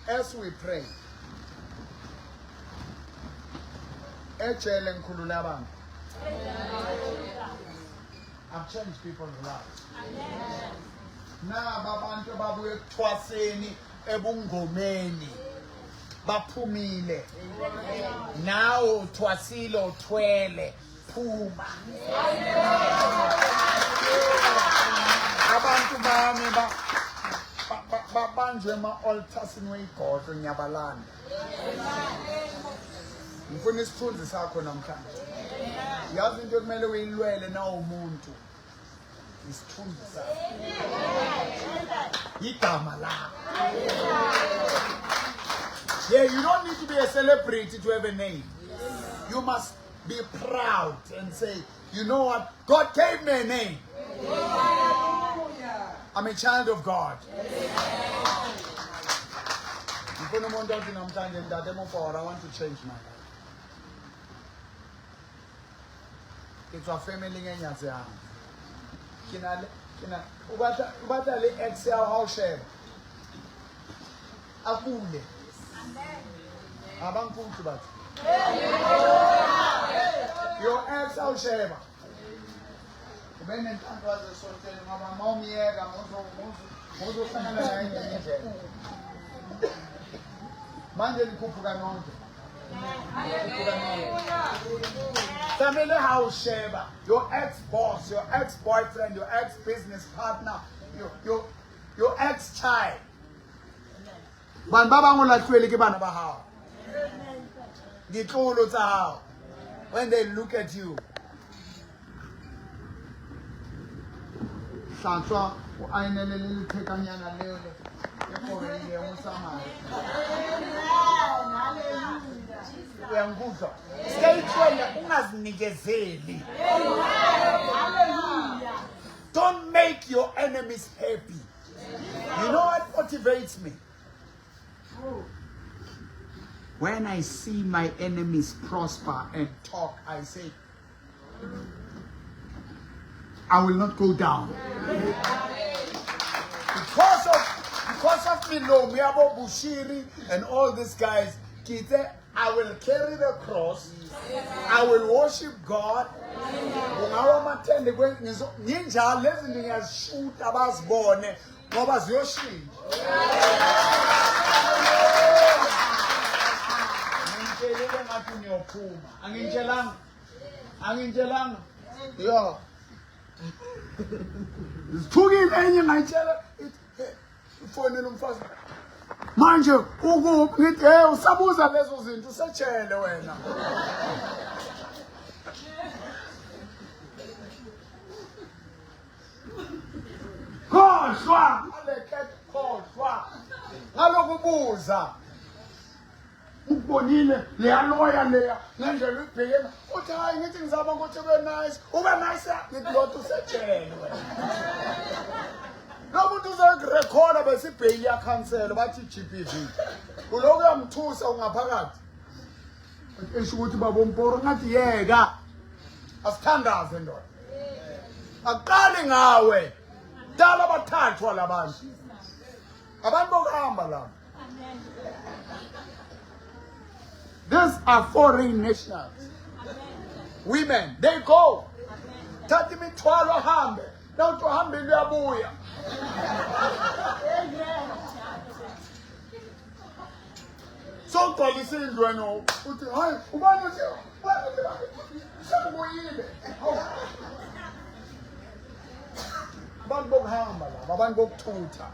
as we pray, I've changed people's lives. Na babantu babuye ekuthwaseni ebungomeni baphumile. Nawe uthwasile uthwele phuma. Abantu bami babanjwe ama-altars niweyigodlo ngiyabalanda. Ngifuna isithunzi sakho namhlanje. Yazi into ekumele uyilwele na umuntu. Isithunzi sakho. Igama lakho. Yeah, you don't need to be a celebrity to have a name. You must be proud and say, you know what? God gave me a name. I'm a child of God. I want to change my life. It's a family ngenyazi yami. Ubata le excel how share. Akule. Abangiphuthi bathi. Your excel share. Ubene ntanto wazesonteni ngoba mawumiyeka mozohlangana naye ngendlela. Manje likhuphuka nonke. Family house share, your ex-boss, your ex-boyfriend, your ex-business partner, your ex-child. Ban baba ngolahlwele ke bana ba hao. Ditlolo tsa hao. When they look at you. Hlantswa o ainele le lephekanyana leo le. Ke go tsamaya. Uyanguzwa. Don't make your enemies happy. You know what motivates me? When I see my enemies prosper and talk, I say, I will not go down. Because of Milo, Miabo Bushiri, and all these guys, Kite, I will carry the cross. I will worship God. Ninja listening as shoot abas born. Nobas Yoshi. Anginjelang. Yeah. Tugi any my chela. Phone in first. Manje ngithi usabuza lezo zinto usetshele wena. Khohlwa khohlwa ngalokubuza ubonile leyaloya leya ngendlela ubhekena uthi hayi ngithi ngizaba ukuthi ube nice ngithi lo usetshele wena. Lomuntu uzokurekhoda bese ibhayili yakhansela bathi GBV. Uloku uyamthusa ungaphakathi. Esho ukuthi babomporo ngathi yeka. Asithandaze ndoda. Aqale ngawe. Dala bathathwa labantu. Abantu bokuhamba la. These are foreign nationals. Women, they go. Thathi imithwalo hambe. Now to hambe uyabuya. So ugcwalisa indlu wena uthi hayi ubani uthi sekubuyile abantu bokuhamba laba abantu bokuthutha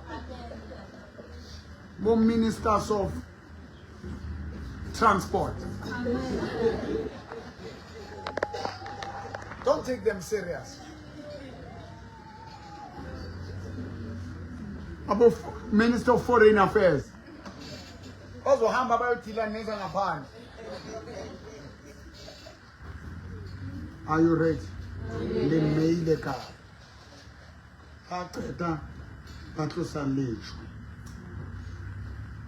bo-ministers of transport. Don't take them serious. About Minister of Foreign Affairs. Bazohamba bayodila neza ngaphandle. Are you ready? Lemeyile ka. Aqeda batlosa lejo.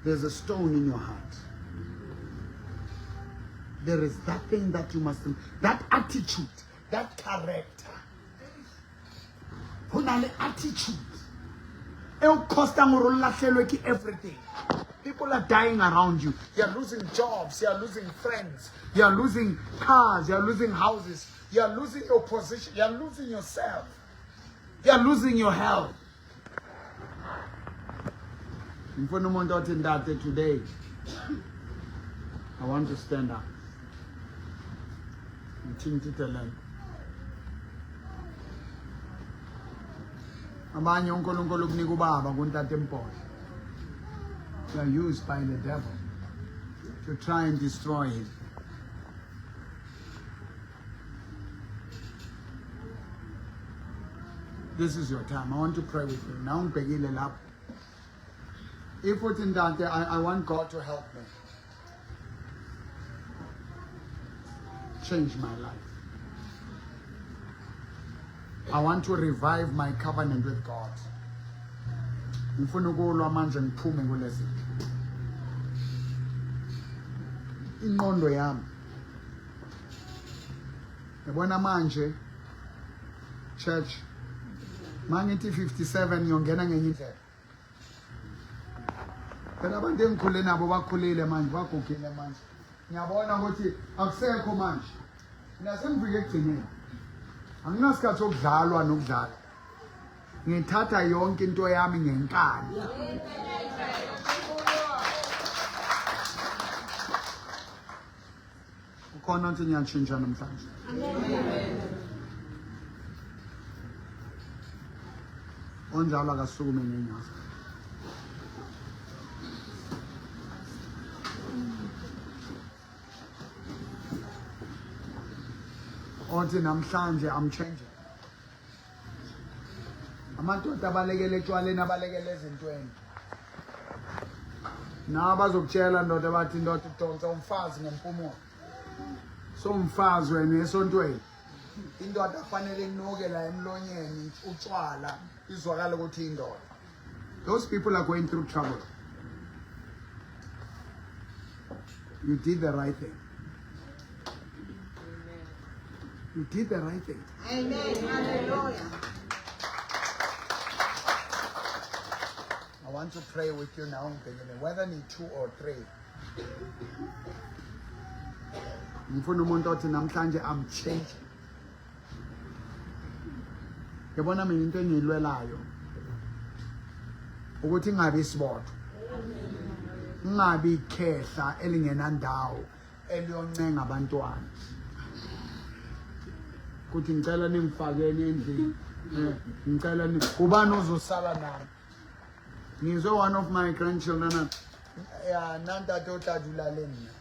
There's a stone in your heart. There is that thing that you must, that attitude, that character. Honale attitude. Everything. People are dying around you. You are losing jobs. You are losing friends. You are losing cars. You are losing houses. You are losing your position. You are losing yourself. You are losing your health. Today, I want to stand up. Abanye uNkulunkulu kunika ubaba kuNtata eMpola. They are used by the devil to try and destroy him. This is your time. I want to pray with you. Now ngibhekile lapho. If it's in that, I want God to help me. Change my life. I want to revive my covenant with God. Ngifuna ukulwa manje ngiphume kulezi. Ingqondo yami. Yabona manje church mangithi 57 ngiyongena ngenye indlela. Phela abantu engikhule nabo bakhulile manje bagugile manje. Ngiyabona ukuthi akusekho manje. Nasengifike ekugcineni. Anginasikhathi sokudlalwa nokudlala. Ngithatha yonke into yami ngenkani. Ukhona ukuthi ngiyatshintsha namhlanje. Onjalo akasukume ngenyawo. Othi namhlanje I'm changing. Amadoda abalekele etshwaleni abalekele ezintweni. Na bazokutshela ndoda bathi ndoda udonsa umfazi ngempumulo. So umfazi wena esontweni. Indoda afanele inoke la emlonyeni utshwala izwakala ukuthi indoda. Those people are going through trouble. You did the right thing. You did the right thing. Amen. Hallelujah. I want to pray with you now, whether need 2 or 3. Ngifuna umuntu othi namhlanje I'm changing. Yabona mina into engiyilwelayo ukuthi ngabe isibotho. Ngabe ikhehla elingenandawo eliyoncenga abantwana. Kuthi ngicela ningifakele endlini. Ngicela ubani ozosala nami. Ngizwe one of my grandchildren nanta totadula lena.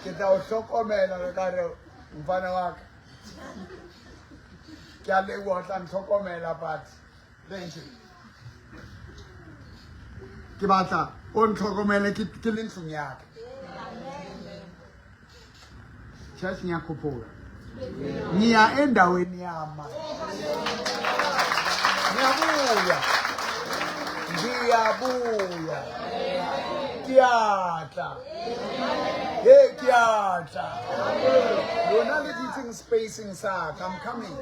Kita uhlokomela ngare mfana wakhe. Kyale wahla ngihlokomela but thank you. Ke batla o ngihlokomele ke lenhlung yakhe. Church ngiyakhuphuka. Ngiya endaweni yama. Ngiyabuya. Kiatla. Hey, kiatla. You're not eating spacing, sir. I'm coming.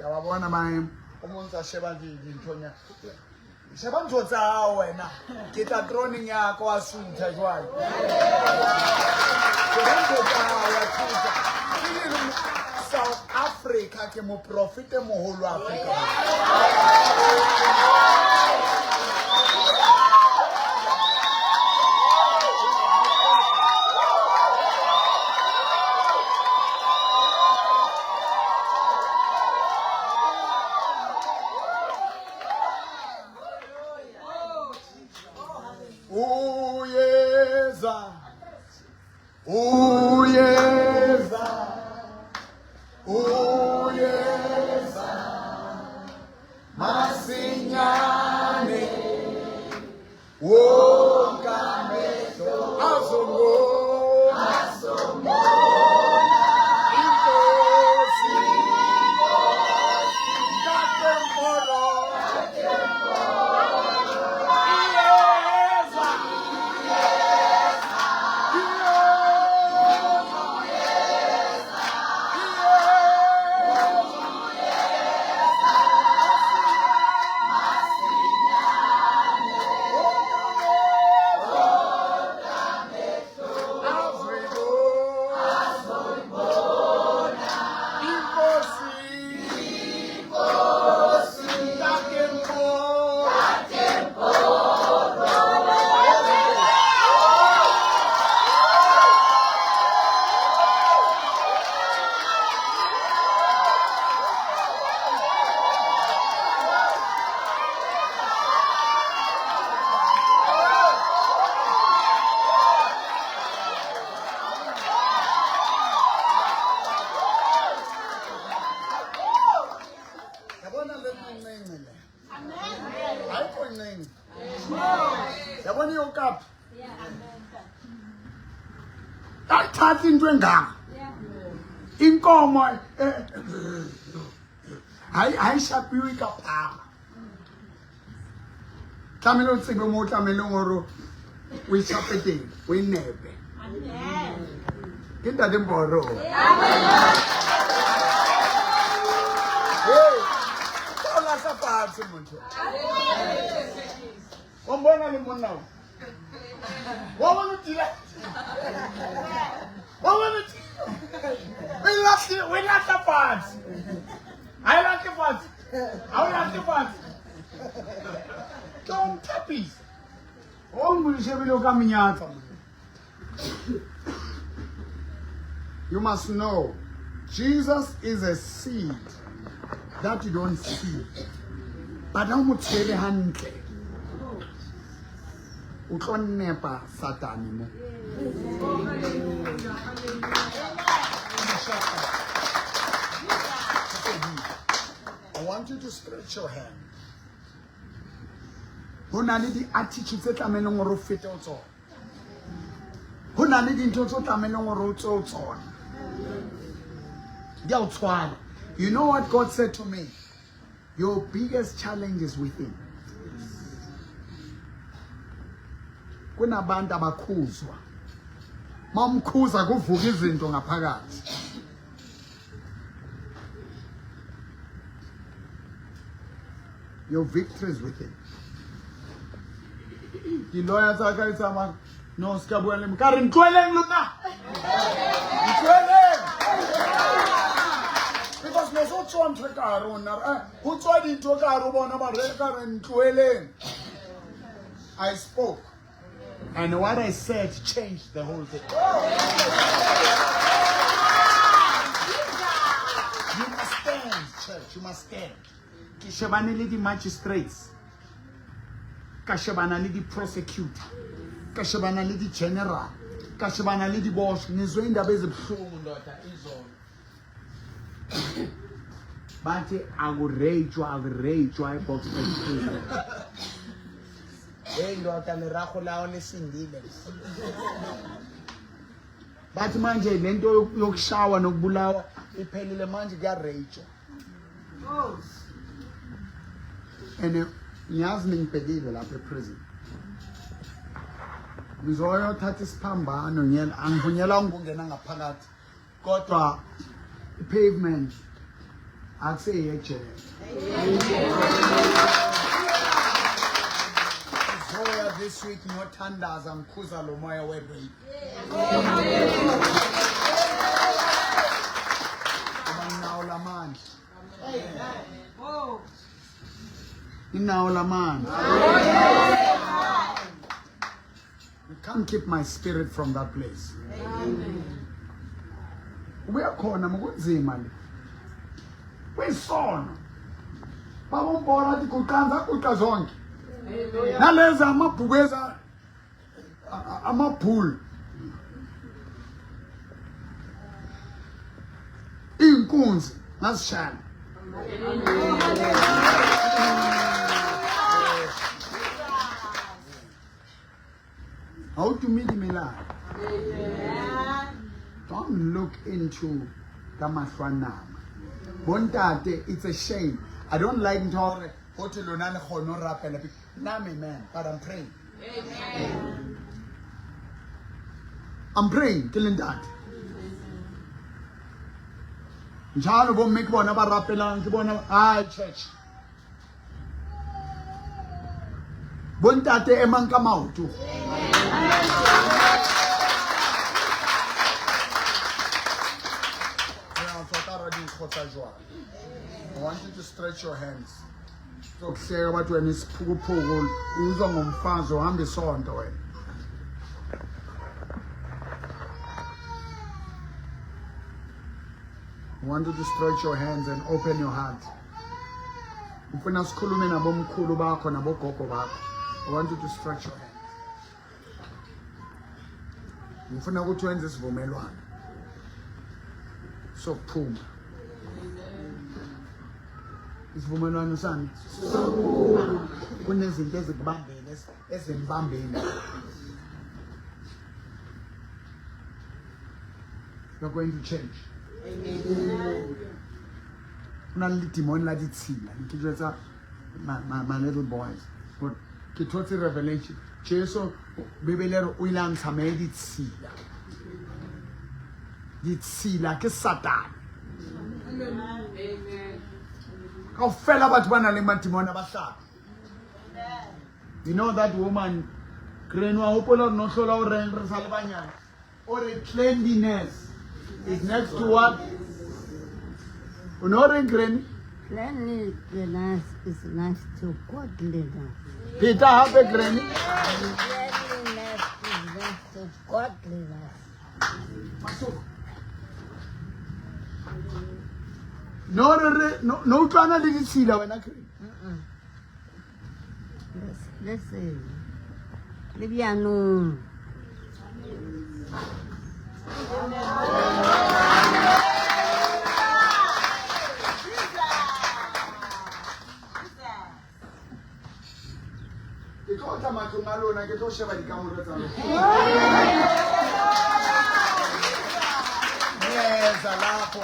Yabona manje umuntu asheba ngithonya. Sheba ntotsa wena. Kita droning yakho asutha jwalo. South Africa ke mo profite moholo Africa. uyeza uyeza masinyane wonkamehlo azongona inkosi kakempolo yabona iyokapha ayithatha into engaka inkomo ayishapiwe kaphaka tlamele o tsebe mo o tlameleng gore o ishapeteng o e nepe ke ntate Mporo o lasa fatshe motho o mbona le monna o wa bona tila wa bona tila we lasa fatshe I like the fatshe I like the fatshe don't tapis o mbulishebile o ka menyatla. You must know, Jesus is a seed that you don't see. But how much hantle? O tlo nepa Satani mo. I want you to stretch your hand. Ho na le di attitudes tse tlameleng gore o fete o tsona. Ho na le dintho tse tlameleng gore o tse o tsona. You know what God said to me? Your biggest challenge is within. Kunabantu abakhuzwa. Mamkhuza kuvuka izinto ngaphakathi. Your victory is within. The lawyer said, no, Skabuelem, Karin Twelem, Luna. Because there's also one trick, who tried into a car about Karin Twelem. I spoke, and what I said changed the whole thing. You must stand, church, you must stand. Kishabani lidi magistrates. Kashabana lidi prosecutor. Kashabana lidi general. Kashabana lidi boss. Nizwe indaba ezibuhlungu ndoda izolo. Bathi akurejwa ibox prison. Hey ndoda nerago lawo lesindile. Bathi manje lento yokushawa nokubulawa iphelile manje kuyarejwa. And ngiyazi ningibhekile lapha eprison. Ngizoyothatha isiphambano ngiyela angivunyela ukungena ngaphakathi. Kodwa pavement akuseyejele. Zoya this week ngothandaza ngikhuza lo moya webrain. Nawo lamandla. Inawo lamandla. You can't keep my spirit from that place. Uyakhona mukunzima le. Wesono. Babombona athi kuqanza kuqa zonke. Naleza amabhukeza amabhulu. inkunzi ngazishana. How to meet Milan? Don't look into Kamashwanama. Bontate, it's a shame. I don't like Ntore. Nami man, but I'm praying. I'm praying, killing that. Njalo bo make bona ba rapelang ke bona church. Bontate emang ka maoto. I want you to stretch your hands. So say about when it's pugo uzwa ngomfazi uhambe sonto wena. I want you to stretch your hands and open your heart. Ufuna sikhulume nabomkhulu bakho nabogogo bakho. I want you to stretch your hands. Ufuna ukuthi wenze isivumelwano. Sokuphuma. Isivumelwano sami. Sokuphuma. Kunezinto ezikubambene ezimbambene. You're going to change. Una le demon la ditshila. Nkitsetsa my little boys. But ke thotse revelation. Jesu bebelero o ile a ntsha me ditshila. Ditshila ke Satan. Amen. Kaofela batho bana le matimona ba hlaka. You know that woman Grenwa hopola no hlola o reng re sa le banyana. Or cleanliness is next to what? You know what Granny? Cleanliness is next to godliness. Peter have a Granny? Cleanliness is next to godliness. No, twana le ditshila wena Granny. Listen. Liviano. Ikota matungalona ke to sheba dikamore tsa lona. Yes, lapho.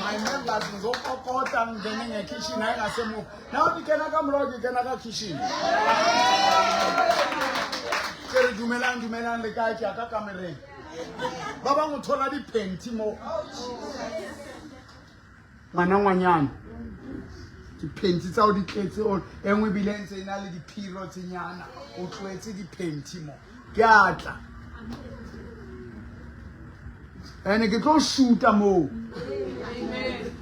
My members ngizokokota ngene ngekitchen hayi ngasemu. Now dikena ka mlo dikena ka kitchen. Kere dumelang le kae ke aka kamereng. Ba bang o thola dipenti mo. Ngwananyana. Dipenti tsa o di tletse o engwe bile ntse ina le diphiro tsenyana o tlwetse dipenti mo. Ke atla. Ene ke tlo shoota mo.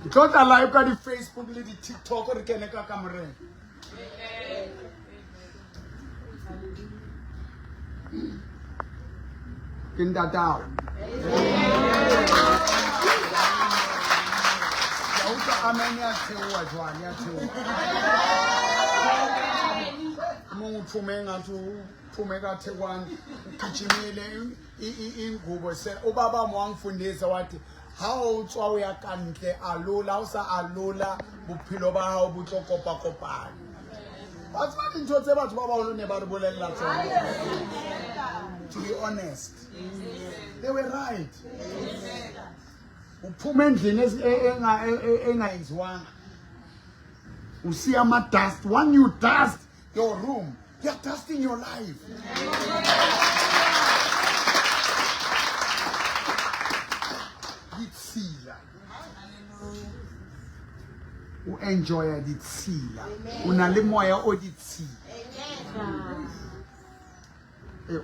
Ke tlo tla live ka di Facebook le di TikTok re kene ka kamereng. Kindatao. Amen ya thewa jwang ya thewa. Mo phumenga tu phumeka thekwani kichimile ingubo se ubaba mo angifundisa wathi how tswa uya kantle alola usa alola bophelo ba hao bo tlokopa kopana. Batho ba dintho tse batho ba ba holo ne ba re bolella tsona. To be honest, they were right. Uphuma endlini engayenziwanga. Usi ama dust. When you dust your room, you're dusting your life. Ditsila. Enjoy ditsila. Una le moya o ditsila.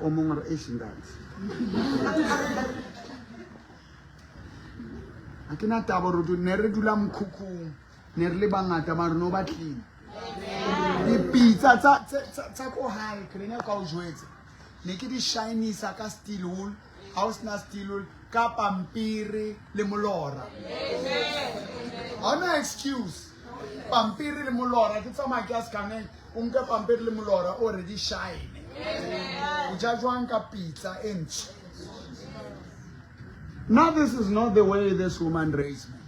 Omongwe re eshingazi. Akina taba rudu ne re dula mkhukhung ne re le bangata ba re no batlile. Dipitsa tsa ko hae krena ka o jwetse. Ne ke di shinisa ka steel wool, house na steel wool ka pampiri le molora. Ana excuse. Pampiri le molora ke tsama ke askane unke pampiri le molora already shine. Now this is not the way this woman raised me.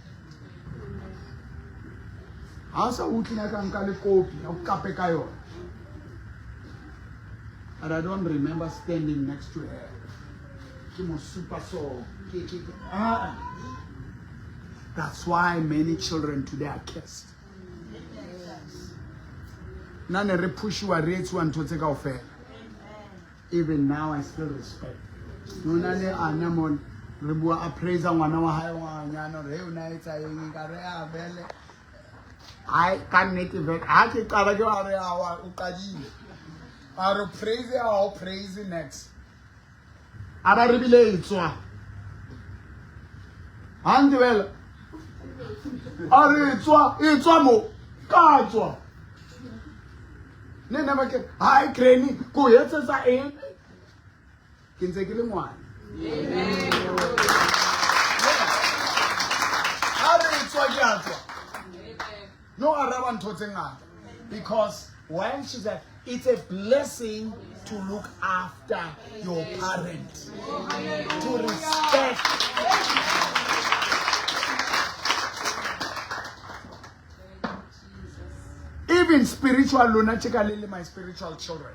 Asa uthi na ka nka le kopi o kape ka yona. And I don't remember standing next to her. She was super so. That's why many children today are cursed. None re pushiwa rates one to take off. Even now I still respect. Nona le anamon rebua appraise ngwana wa hae wa nyana re una etsa eng ka re a bele. I can't make it. I ke qala ke wa re a wa o qadile. Are praise or praise next. Ara re bile etswa. Handwell. Are etswa mo ka tswa. Ne never ke hi crane ko etsa eng. Ke ntse ke le ngwana. Amen. Are etswa ke atswa. No araba ntho tse ngata because when she said it's a blessing to look after your parents, to respect. Even spiritual lunatically, my spiritual children.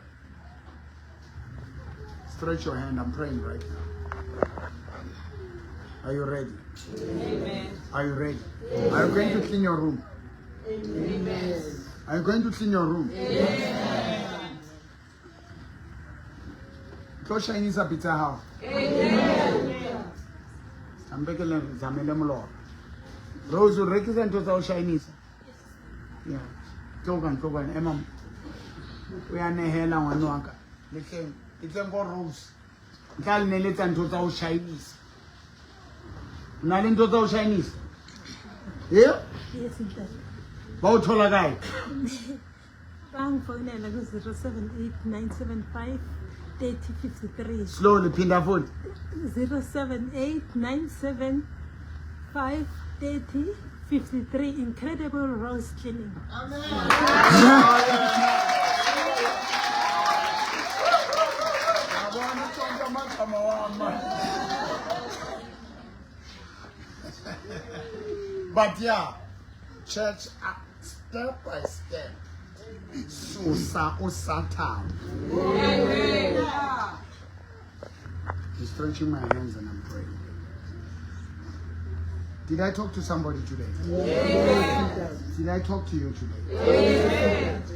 Stretch your hand, I'm praying right now. Are you ready? Amen. Are you ready? Amen. Are you going to clean your room? Amen. Are you going to clean your room? Amen. Go Chinese a pizza house. Amen. I'm begging them, Lord. Rose will represent us Chinese. Yeah. Go on, Emma. We are near here now and no. It's a Rose. Tell me little to those Chinese. Nothing to those Chinese. Yeah? Yes, it does. About to guy. Bank phone and 078-975-3053. Slowly, pin the phone. 078-975-3053. Incredible Rose Cleaning. But yeah, church, step by step. So Satan. I'm stretching my hands and I'm praying. Did I talk to somebody today? Yes. Did I talk to you today? Yes.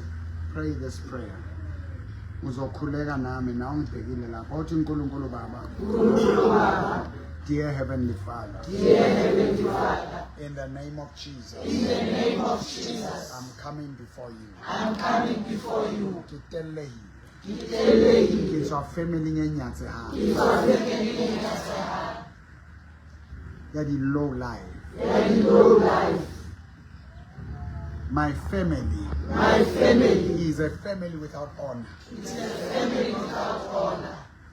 Pray this prayer. Uzokhuleka nami na ungibhekile lapha uthi uNkulunkulu Baba. Dear Heavenly Father. In the name of Jesus. I'm coming before you. To tell you. It's our family ngenyatse ha. That is low life. My family is a family without honor.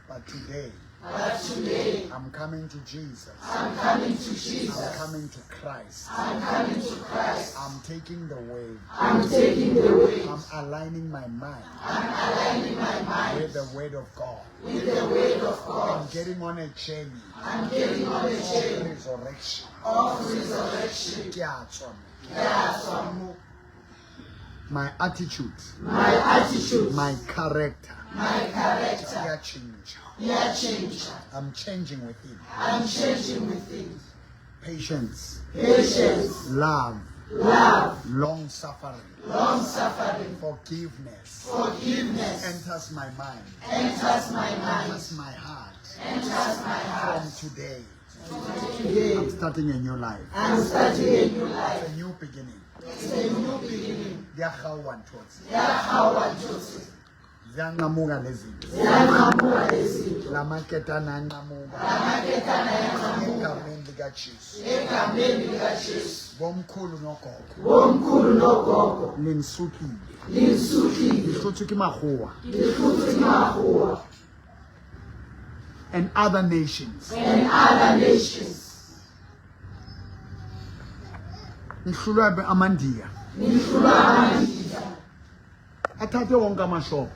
But today, I'm coming to Jesus. I'm coming to Christ. I'm taking the way. I'm I'm aligning my mind. With the word of God. I'm getting on a journey. Of resurrection. My attitude. My character. Change. I'm changing within. Patience. Love. Long suffering. Forgiveness. Enters my mind. Enters my heart. From today. I'm starting a new life. It's a new beginning. Ziyanqamuka lezinto. Lamaketana yanqamuka. Egameni likaJesu. Bomkhulu nogogo. Linsukile. Lihluthuka imahuwa. And other nations. Nihlulwe amandiya. Athathe wonke amashop.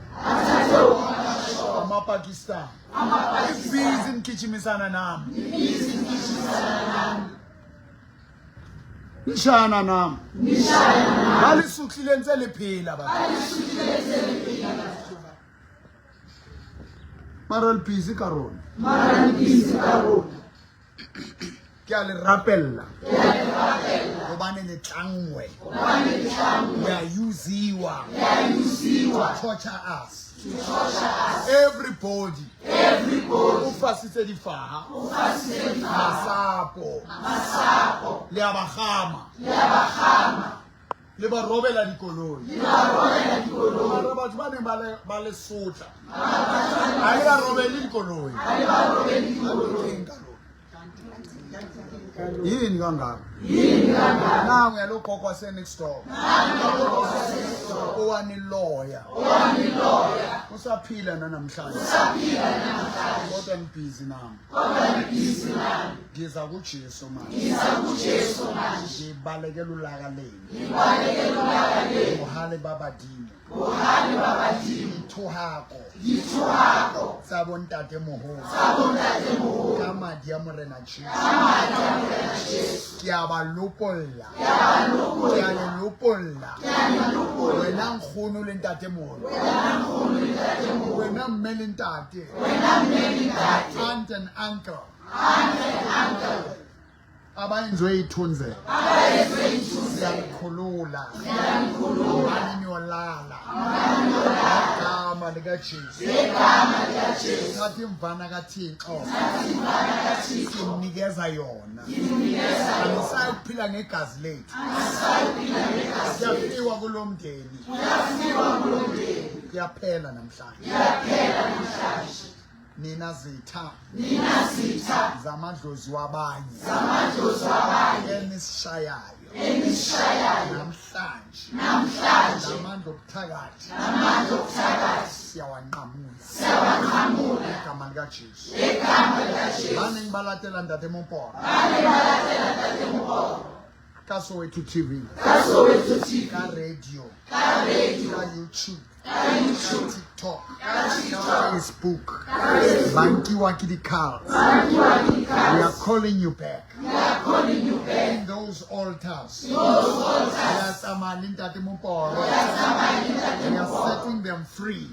Amapakistan. Ibhizi nigijimisana nami. Nishana nam. Bali suklile ntse le phela ba. Mara le busy ka rona. Ke a le rapella. Gobane le tlangwe. We are usiwa. To torture us. Everybody. Ufasitse difaha. Masapo. Le abagama. Le ba robela dikoloi. Mara batho ba ne ba le sotla. Ha ba robeli dikoloi. Yini kangaka? Nangu yalokho kwase next door. Owani lawyer. Usaphila namhlanje. Kodwa ngibhizi nami. Ngiza kuJesu manje. Ngibalekela ulaka leni. Uhale babadini. Ithuhako. Sabon tate moholo. Kama dia morena Jesus. Kia ba lopolla. Kia le lopolla. Wena nkgono le ntate moholo. Wena mme le ntate. Aunt and uncle. Abayenzwe ithunze. Siyakhulula. Ngani yolala. Igama lika Jesu. Thatha imvana kaThixo. Simnikeza yona. Anisayi kuphila ngegazi lethu. Siyafiwa kulomndeni. Kuyaphela namhlanje. Nina zitha zamadlozi wabanye enisishayayo namhlanje namandla okuthakathi siyawanqamula igama likaJesu. Bane ngibalatela ntate Momporo ka Soweto TV ka radio ka YouTube TikTok, Facebook, Bankiwa Kidi Carl. We are calling you back. In those altars. We are setting them free.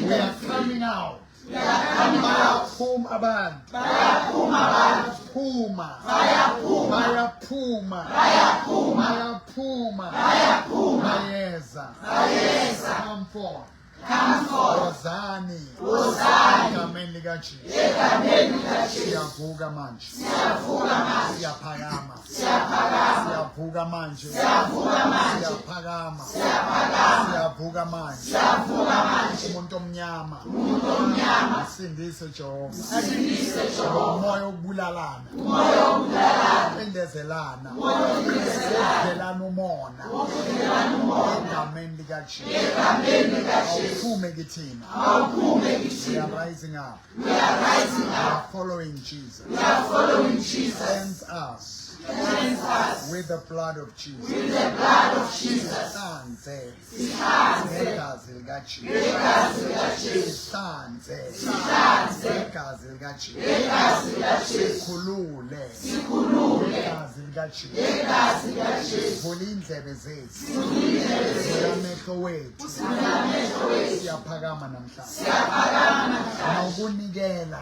We are coming out. Baya Puma Band. Mayeza. Come forth. Ozani. Egameni likaJesu. Siyavuka manje. Siyaphakama. Siyavuka manje. Siyaphakama. Siyavuka manje. Umuntu omnyama. Sindise Jehova. Umoya wokubulalana. Endezelana. Velana umona. Egameni likaJesu. We are rising up. We are following Jesus. Cleanse us with the blood of Jesus. Stanze. Negazi likaJesu. Stanze. Negazi likaJesu. Sikhulule. Negazi likaJesu. Vula indlebe zethu. Vula amehlo wethu. Siyaphakama namhlanje. Nokunikela.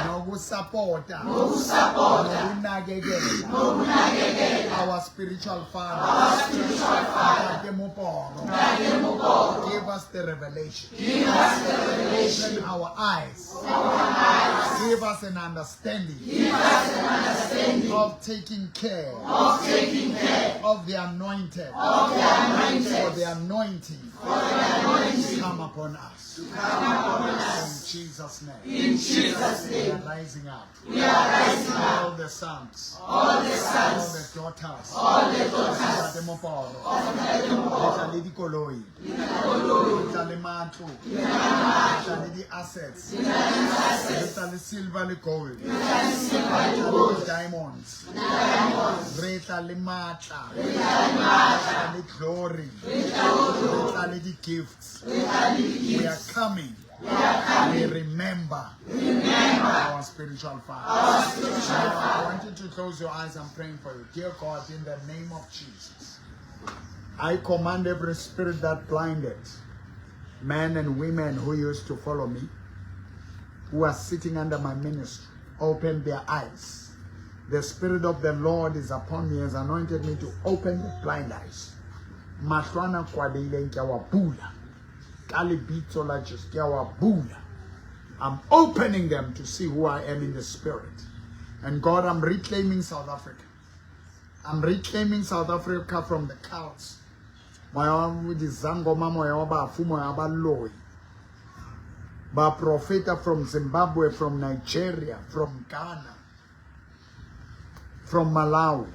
Nokusupporta. Nokunakekela. Our spiritual father. Give us the revelation. Open our eyes. Give us an understanding of taking care of the anointed. For the anointing come upon us. In Jesus' name. We are rising up. All the sons. All the daughters. Ntate Momporo. Letla le dikoloi. Letla le matlo. Letla le di-assets. Letla le silver le gold. Letla le diamonds. Letla le matla. Letla le glory. Letla le di-gifts. We are coming We remember our spiritual father. Now, I want you to close your eyes. I'm praying for you. Dear God, in the name of Jesus, I command every spirit that blinded men and women who used to follow me, who are sitting under my ministry, open their eyes. The Spirit of the Lord is upon me, has anointed me to open the blind eyes. Matlwana kwadile nkiawabula. Kalibito la just kiawabula. I'm opening them to see who I am in the Spirit. And God, I'm reclaiming South Africa. I'm reclaiming South Africa from the cults. Ba prophet from Zimbabwe, from Nigeria, from Ghana, from Malawi,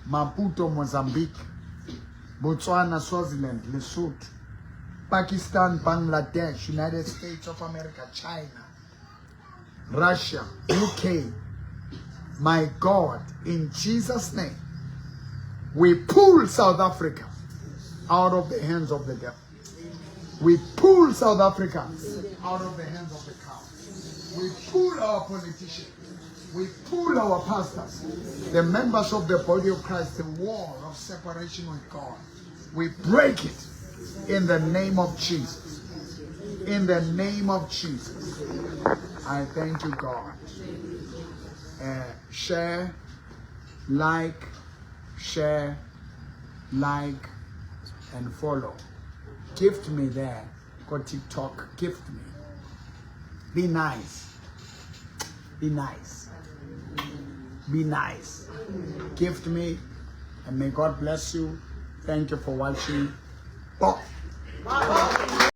Maputo, Mozambique, Botswana, Swaziland, Lesotho, Pakistan, Bangladesh, United States of America, China, Russia, UK. My God, in Jesus' name, we pull South Africa out of the hands of the devil. We pull South Africa out of the hands of the cow. We pull our politicians. We pull our pastors, the members of the body of Christ, the wall of separation with God. We break it in the name of Jesus. In the name of Jesus. I thank you, God. Share, like, and follow. Gift me there. Go TikTok. Gift me. Be nice. Be nice. Be nice. Gift me. And may God bless you. Thank you for watching. Bye.